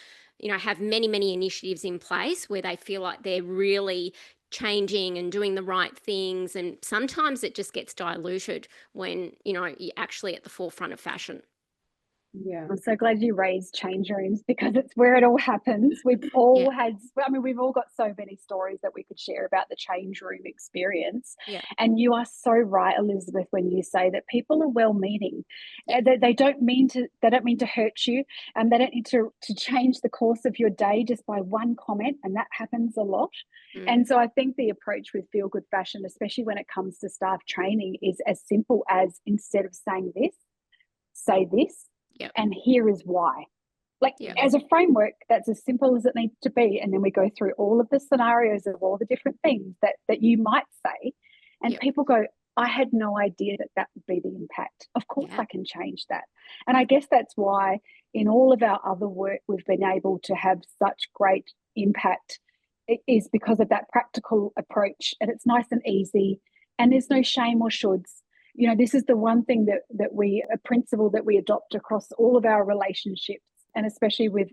have many, many initiatives in place where they feel like they're really changing and doing the right things. And sometimes it just gets diluted when, you're actually at the forefront of fashion. Yeah, I'm so glad you raised change rooms because it's where it all happens. We've all we've all got so many stories that we could share about the change room experience. Yeah. And you are so right, Elizabeth, when you say that people are well-meaning. They don't mean to hurt you, and they don't need to change the course of your day just by one comment, and that happens a lot. And so I think the approach with Feel Good Fashion, especially when it comes to staff training, is as simple as instead of saying this, say this. Yep. And here is why. Like Yeah. as a framework, that's as simple as it needs to be. And then we go through all of the scenarios of all the different things that you might say. And Yep. people go, I had no idea that that would be the impact. Of course, Yeah. I can change that. And I guess that's why in all of our other work, we've been able to have such great impact. It is because of that practical approach. And it's nice and easy. And there's no shame or shoulds. You know, this is the one thing a principle that we adopt across all of our relationships, and especially with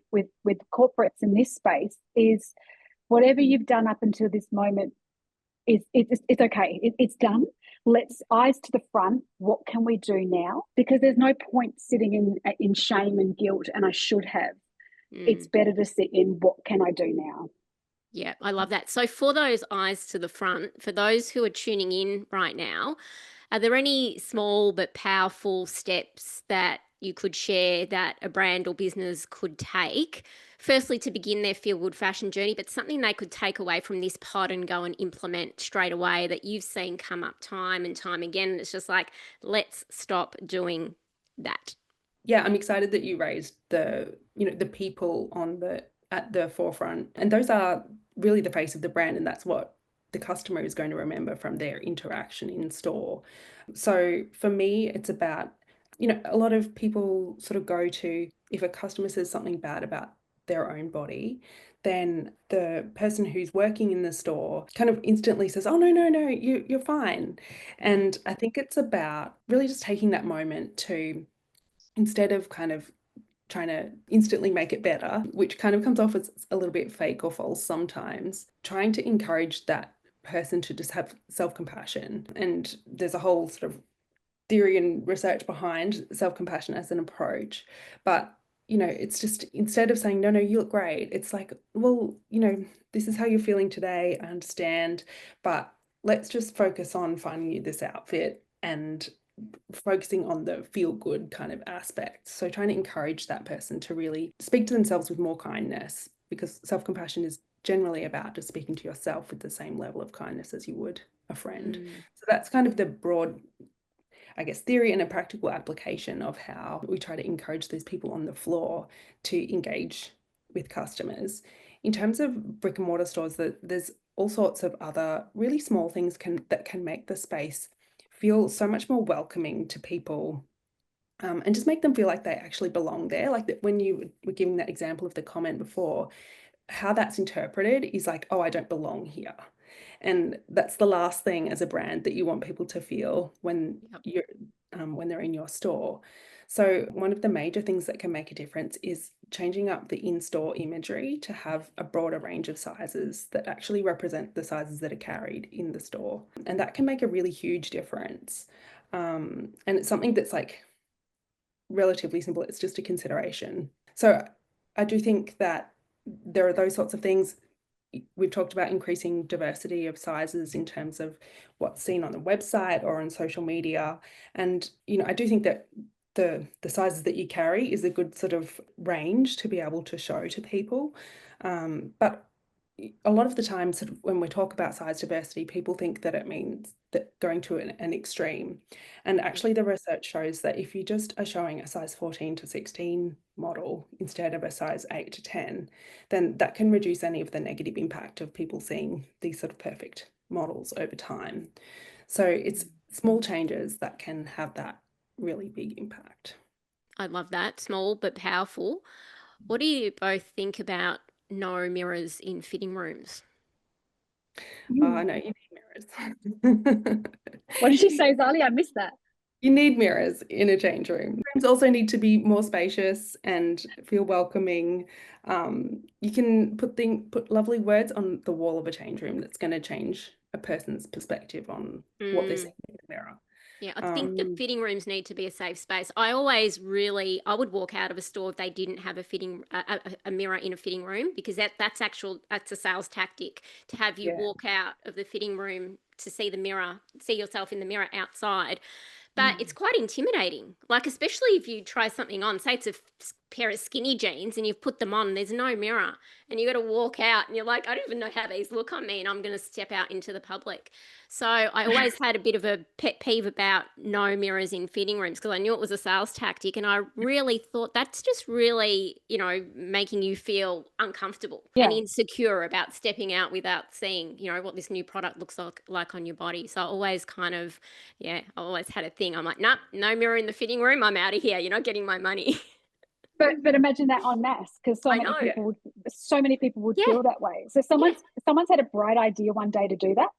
corporates in this space, is whatever you've done up until this moment it's okay. It's done. Let's eyes to the front. What can we do now? Because there's no point sitting in shame and guilt. And I should have. It's better to sit in what can I do now. Yeah, I love that. So for those eyes to the front, for those who are tuning in right now, are there any small but powerful steps that you could share that a brand or business could take, firstly to begin their feel good fashion journey, but something they could take away from this pod and go and implement straight away that you've seen come up time and time again? And it's just like, let's stop doing that. Yeah, I'm excited that you raised the people at the forefront. And those are really the face of the brand, and that's what the customer is going to remember from their interaction in store. So for me, it's about, a lot of people sort of go to, if a customer says something bad about their own body, then the person who's working in the store kind of instantly says, oh, no, you're fine. And I think it's about really just taking that moment to, instead of kind of trying to instantly make it better, which kind of comes off as a little bit fake or false sometimes, trying to encourage that person to just have self-compassion. And there's a whole sort of theory and research behind self-compassion as an approach. But, it's just, instead of saying, no, you look great, it's like, well, this is how you're feeling today. I understand, but let's just focus on finding you this outfit and focusing on the feel good kind of aspect. So trying to encourage that person to really speak to themselves with more kindness, because self-compassion is generally about just speaking to yourself with the same level of kindness as you would a friend. So that's kind of the broad, I guess, theory and a practical application of how we try to encourage those people on the floor to engage with customers. In terms of brick and mortar stores, there's all sorts of other really small things that can make the space feel so much more welcoming to people, and just make them feel like they actually belong there. Like that, when you were giving that example of the comment before, how that's interpreted is like, oh, I don't belong here. And that's the last thing as a brand that you want people to feel when when they're in your store. So one of the major things that can make a difference is changing up the in-store imagery to have a broader range of sizes that actually represent the sizes that are carried in the store. And that can make a really huge difference. And it's something that's like relatively simple. It's just a consideration. So I do think that there are those sorts of things. We've talked about increasing diversity of sizes in terms of what's seen on the website or on social media. And, I do think that the sizes that you carry is a good sort of range to be able to show to people. But a lot of the time, sort of when we talk about size diversity, people think that it means that going to an extreme. And actually the research shows that if you just are showing a size 14 to 16 model instead of a size 8 to 10, then that can reduce any of the negative impact of people seeing these sort of perfect models over time. So it's small changes that can have that really big impact. I love that. Small but powerful. What do you both think about no mirrors in fitting rooms? I know you need mirrors. What did you say, Zali? I missed that. You need mirrors in a change room. Rooms also need to be more spacious and feel welcoming. You can put lovely words on the wall of a change room that's going to change a person's perspective on what they're seeing in the mirror. Yeah, I think that fitting rooms need to be a safe space. I would walk out of a store if they didn't have a mirror in a fitting room, because that's a sales tactic to have you walk out of the fitting room to see yourself in the mirror outside. But it's quite intimidating, like especially if you try something on, say it's a pair of skinny jeans and you've put them on, there's no mirror, and you got to walk out and you're like, I don't even know how these look on me, and I'm going to step out into the public. So I always had a bit of a pet peeve about no mirrors in fitting rooms, because I knew it was a sales tactic, and I really thought that's just really, making you feel uncomfortable and insecure about stepping out without seeing, what this new product looks like on your body. So I always kind of, I always had a thing. I'm like, nah, no mirror in the fitting room. I'm out of here. You're not getting my money. But imagine that en masse, because so many people would feel that way. So someone's had a bright idea one day to do that,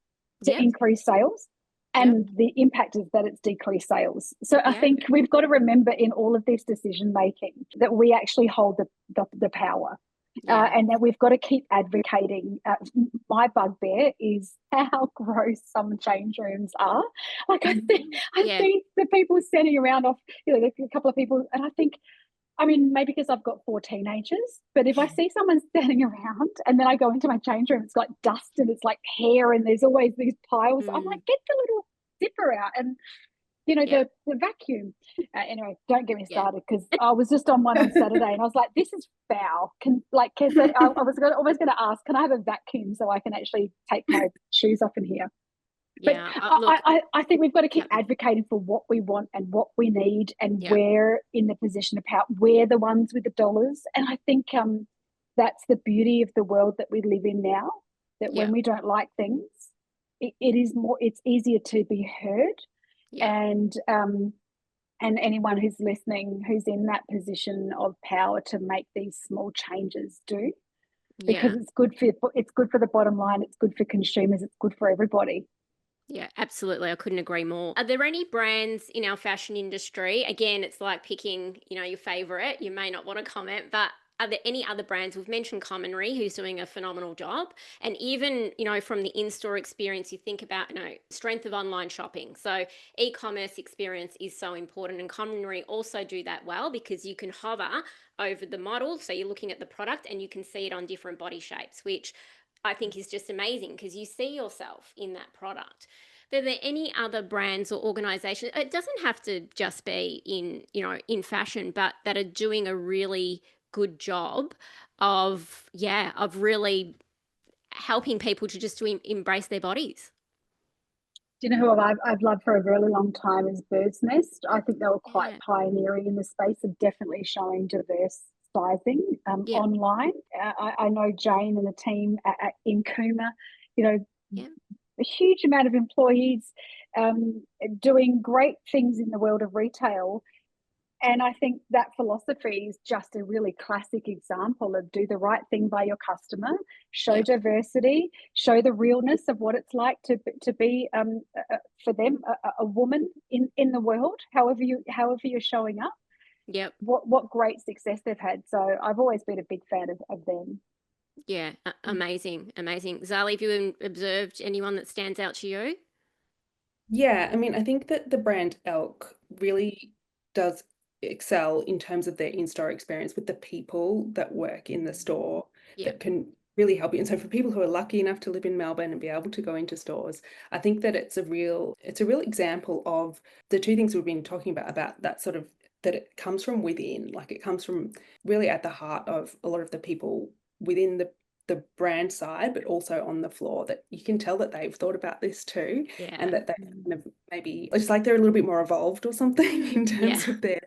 to increase sales, and the impact is that it's decreased sales. So I think we've got to remember in all of this decision making that we actually hold the power. And that we've got to keep advocating. My bugbear is how gross some change rooms are. Like I see the people standing around off, there's a couple of people, and I think, I mean, maybe because I've got 4 teenagers, but if I see someone standing around and then I go into my change room, it's like dust and it's like hair and there's always these piles. I'm like, get the little zipper out and, the vacuum. Anyway, don't get me started, because I was just on one on Saturday and I was like, this is foul. I was always going to ask, can I have a vacuum so I can actually take my shoes off in here? But I think we've got to keep advocating for what we want and what we need, and we're in the position of power. We're the ones with the dollars. And I think that's the beauty of the world that we live in now, that when we don't like things, it's easier to be heard. And anyone who's listening, who's in that position of power to make these small changes, do, because it's good for the bottom line, it's good for consumers, it's good for everybody. Yeah, absolutely. I couldn't agree more. Are there any brands in our fashion industry? Again, it's like picking, your favorite. You may not want to comment, but are there any other brands? We've mentioned Commonry, who's doing a phenomenal job. And even, from the in-store experience, you think about, strength of online shopping. So e-commerce experience is so important. And Commonry also do that well, because you can hover over the model. So you're looking at the product and you can see it on different body shapes, which I think is just amazing, because you see yourself in that product. Are there any other brands or organizations? It doesn't have to just be in fashion, but that are doing a really good job of really helping people to just embrace their bodies. Do you know who I've loved for a really long time is Bird's Nest? I think they were quite pioneering in the space of definitely showing diverse sizing online. I know Jane and the team in Kuma, a huge amount of employees doing great things in the world of retail. And I think that philosophy is just a really classic example of do the right thing by your customer, show diversity, show the realness of what it's like to be for them a woman in the world, however you're showing up. Yep. What great success they've had. So I've always been a big fan of them. Yeah, amazing. Zali, have you observed anyone that stands out to you? Yeah, I mean, I think that the brand Elk really does excel in terms of their in-store experience with the people that work in the store that can really help you. And so for people who are lucky enough to live in Melbourne and be able to go into stores, I think that it's a real example of the two things we've been talking about that sort of, that it comes from within, like it comes from really at the heart of a lot of the people within the brand side, but also on the floor, that you can tell that they've thought about this too, and that they kind of maybe it's like they're a little bit more evolved or something in terms of their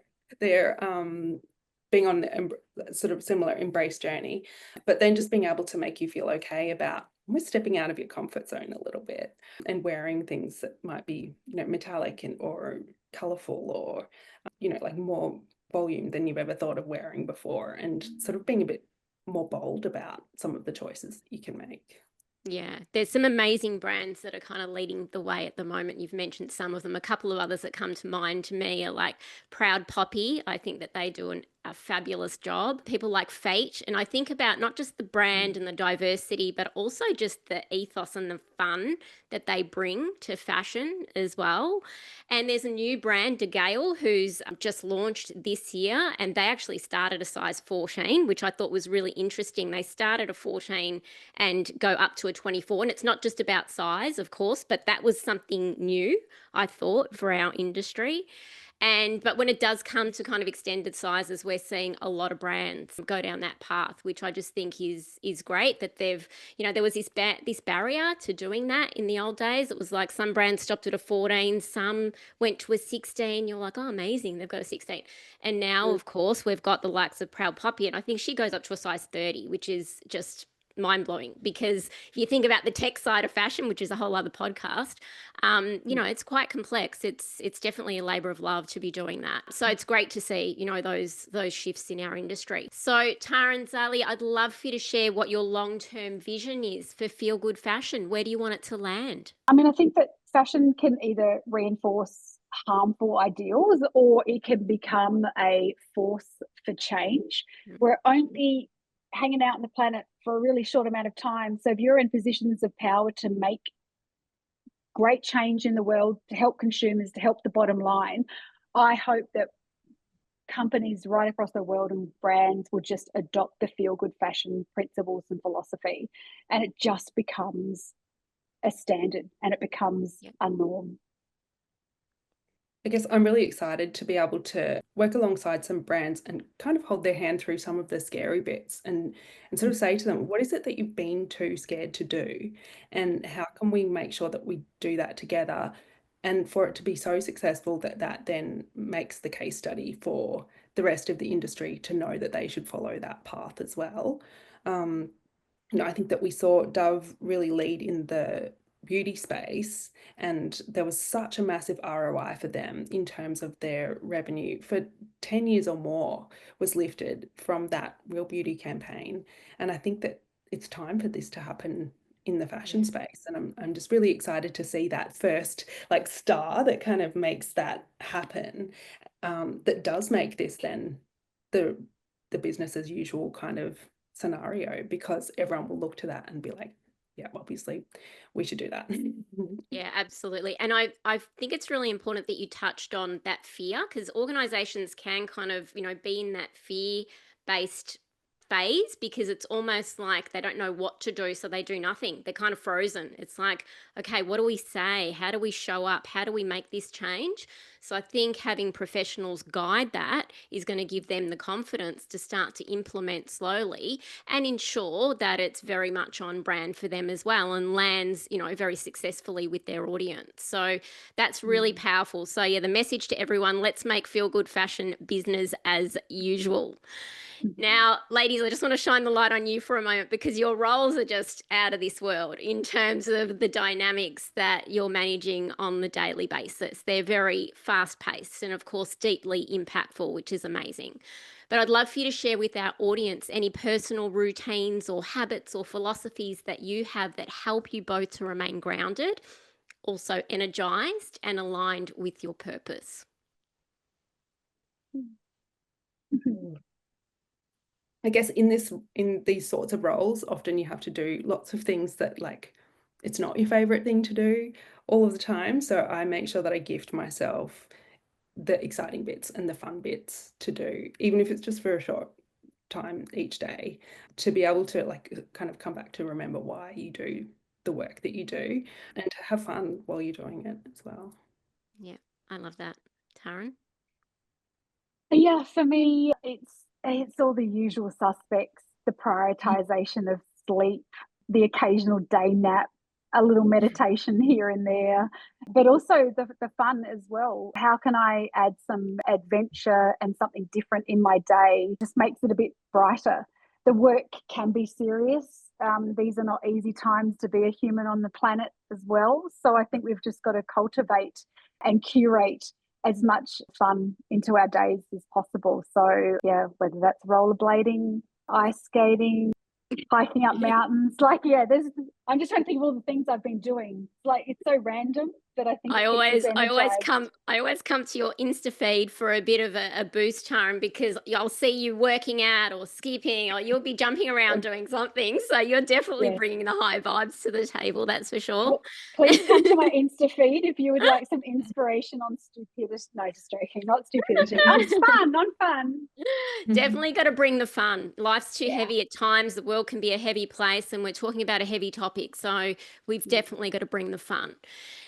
being on the sort of similar embrace journey, but then just being able to make you feel okay about almost stepping out of your comfort zone a little bit and wearing things that might be metallic or colorful or like more volume than you've ever thought of wearing before, and sort of being a bit more bold about some of the choices you can make. Yeah, there's some amazing brands that are kind of leading the way at the moment. You've mentioned some of them. A couple of others that come to mind to me are like Proud Poppy. I think that they do a fabulous job. People like Fate. And I think about not just the brand and the diversity, but also just the ethos and the fun that they bring to fashion as well. And there's a new brand, De Gale, who's just launched this year, and they actually started a size 14, which I thought was really interesting. They started a 14 and go up to a 24, and it's not just about size, of course, but that was something new, I thought, for our industry. But when it does come to kind of extended sizes, we're seeing a lot of brands go down that path, which I just think is great that they've, there was this barrier to doing that in the old days. It was like some brands stopped at a 14, some went to a 16. You're like, oh, amazing, they've got a 16. And now, of course, we've got the likes of Proud Poppy, and I think she goes up to a size 30, which is just mind-blowing, because if you think about the tech side of fashion, which is a whole other podcast, it's quite complex. It's definitely a labor of love to be doing that. So it's great to see, those shifts in our industry. So Taryn, Zali, I'd love for you to share what your long-term vision is for Feel Good Fashion. Where do you want it to land? I mean, I think that fashion can either reinforce harmful ideals, or it can become a force for change. We're only hanging out on the planet for a really short amount of time. So if you're in positions of power to make great change in the world, to help consumers, to help the bottom line, I hope that companies right across the world and brands will just adopt the feel good fashion principles and philosophy, and it just becomes a standard and it becomes a norm. I guess I'm really excited to be able to work alongside some brands and kind of hold their hand through some of the scary bits and sort of say to them, what is it that you've been too scared to do? And how can we make sure that we do that together? And for it to be so successful that then makes the case study for the rest of the industry to know that they should follow that path as well. I think that we saw Dove really lead in the beauty space, and there was such a massive ROI for them in terms of their revenue for 10 years or more was lifted from that Real Beauty campaign. And I think that it's time for this to happen in the fashion space, and I'm just really excited to see that first star that kind of makes that happen, that does make this then the business as usual kind of scenario, because everyone will look to that and be like, yeah, obviously we should do that. Yeah, absolutely. And I think it's really important that you touched on that fear, because organizations can kind of, be in that fear-based phase, because it's almost like they don't know what to do, so they do nothing. They're kind of frozen. It's like, okay, what do we say? How do we show up? How do we make this change? So I think having professionals guide that is going to give them the confidence to start to implement slowly and ensure that it's very much on brand for them as well and lands, very successfully with their audience. So that's really powerful. So yeah, the message to everyone, let's make feel good fashion business as usual. Now, ladies, I just want to shine the light on you for a moment, because your roles are just out of this world in terms of the dynamics that you're managing on the daily basis. They're very fast-paced and, of course, deeply impactful, which is amazing. But I'd love for you to share with our audience any personal routines or habits or philosophies that you have that help you both to remain grounded, also energized and aligned with your purpose. I guess in these sorts of roles, often you have to do lots of things that it's not your favorite thing to do all of the time. So I make sure that I gift myself the exciting bits and the fun bits to do, even if it's just for a short time each day, to be able to kind of come back to remember why you do the work that you do and to have fun while you're doing it as well. Yeah, I love that. Taryn? Yeah, for me, it's all the usual suspects, the prioritization of sleep, the occasional day nap, a little meditation here and there, but also the fun as well. How can I add some adventure and something different in my day? Just makes it a bit brighter. The work can be serious. These are not easy times to be a human on the planet as well. So I think we've just got to cultivate and curate as much fun into our days as possible. So yeah, whether that's rollerblading, ice skating, hiking up mountains, I'm just trying to think of all the things I've been doing. It's so random, but I think I always come to your Insta feed for a bit of a boost, Taryn, because I'll see you working out or skipping, or you'll be jumping around doing something. So you're definitely bringing the high vibes to the table, that's for sure. Well, please come to my Insta feed if you would like some inspiration on stupidity. No, just joking, not stupidity. On fun. Definitely got to bring the fun. Life's too heavy at times. The world can be a heavy place, and we're talking about a heavy topic. topic. So we've definitely got to bring the fun.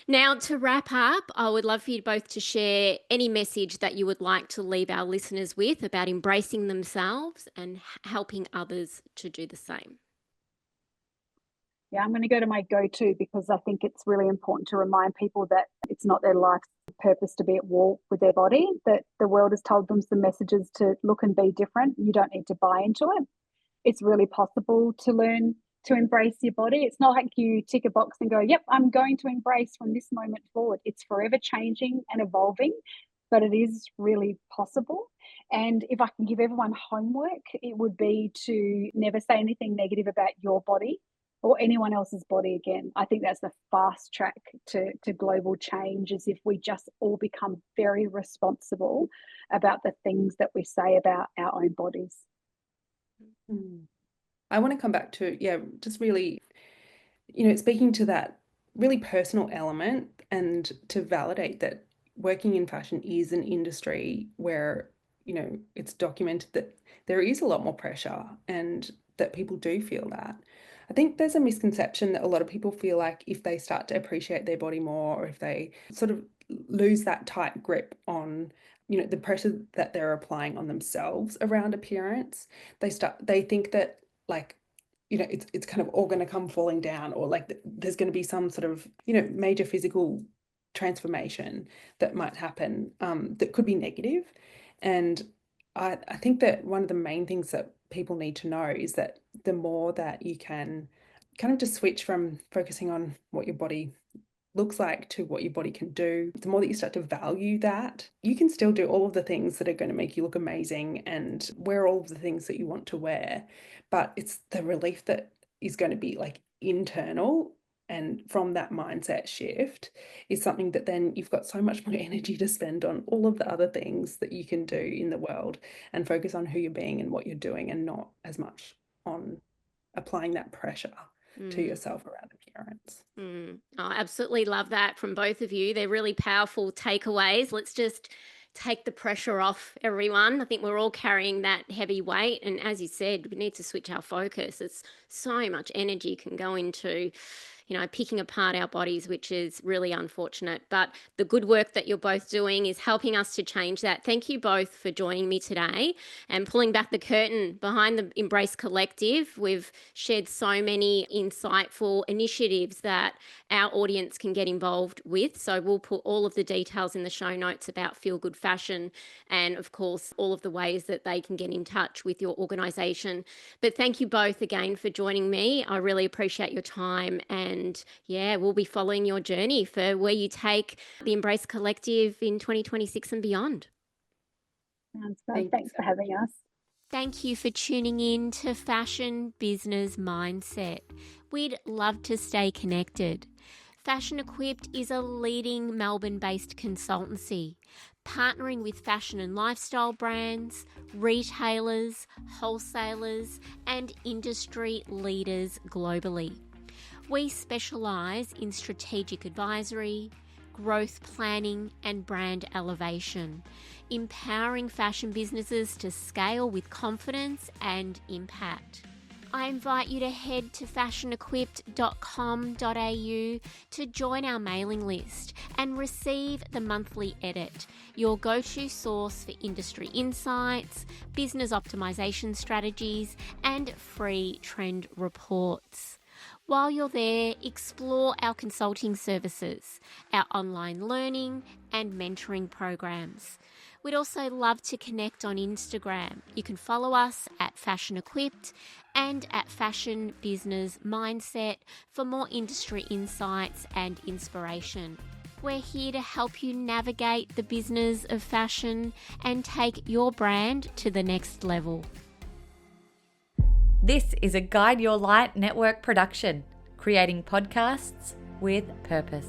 Now, to wrap up, I would love for you both to share any message that you would like to leave our listeners with about embracing themselves and helping others to do the same. Yeah, I'm going to go to my go-to because I think it's really important to remind people that it's not their life's purpose to be at war with their body, that the world has told them some messages to look and be different. You don't need to buy into it. It's really possible to learn to embrace your body. It's not like you tick a box and go, yep, I'm going to embrace from this moment forward. It's forever changing and evolving, but it is really possible. And if I can give everyone homework, it would be to never say anything negative about your body or anyone else's body again. I think that's the fast track to global change, is if we just all become very responsible about the things that we say about our own bodies. I want to come back to, just really, speaking to that really personal element, and to validate that working in fashion is an industry where, it's documented that there is a lot more pressure and that people do feel that. I think there's a misconception that a lot of people feel like if they start to appreciate their body more, or if they sort of lose that tight grip on, the pressure that they're applying on themselves around appearance, they think that, like, it's kind of all going to come falling down, or like there's going to be some sort of, major physical transformation that might happen that could be negative. And I think that one of the main things that people need to know is that the more that you can kind of just switch from focusing on what your body looks like to what your body can do, the more that you start to value that, you can still do all of the things that are going to make you look amazing and wear all of the things that you want to wear. But it's the relief that is going to be like internal. And from that mindset shift is something that then you've got so much more energy to spend on all of the other things that you can do in the world, and focus on who you're being and what you're doing, and not as much on applying that pressure to yourself around appearance. I absolutely love that from both of you. They're really powerful takeaways. Let's just take the pressure off, everyone. I think we're all carrying that heavy weight. And as you said, we need to switch our focus. It's so much energy can go into, picking apart our bodies, which is really unfortunate. But the good work that you're both doing is helping us to change that. Thank you both for joining me today and pulling back the curtain behind the Embrace Collective. We've shared so many insightful initiatives that our audience can get involved with. So we'll put all of the details in the show notes about Feel Good Fashion, and of course, all of the ways that they can get in touch with your organisation. But thank you both again for joining me. I really appreciate your time, and we'll be following your journey for where you take the Embrace Collective in 2026 and beyond. Sounds good. Thanks for having us. Thank you for tuning in to Fashion Business Mindset. We'd love to stay connected. Fashion Equipped is a leading Melbourne-based consultancy, partnering with fashion and lifestyle brands, retailers, wholesalers, and industry leaders globally. We specialise in strategic advisory, growth planning, and brand elevation, empowering fashion businesses to scale with confidence and impact. I invite you to head to fashionequipped.com.au to join our mailing list and receive the monthly edit, your go-to source for industry insights, business optimization strategies, and free trend reports. While you're there, explore our consulting services, our online learning and mentoring programs. We'd also love to connect on Instagram. You can follow us at Fashion Equipped and at Fashion Business Mindset for more industry insights and inspiration. We're here to help you navigate the business of fashion and take your brand to the next level. This is a Guide Your Light network production, creating podcasts with purpose.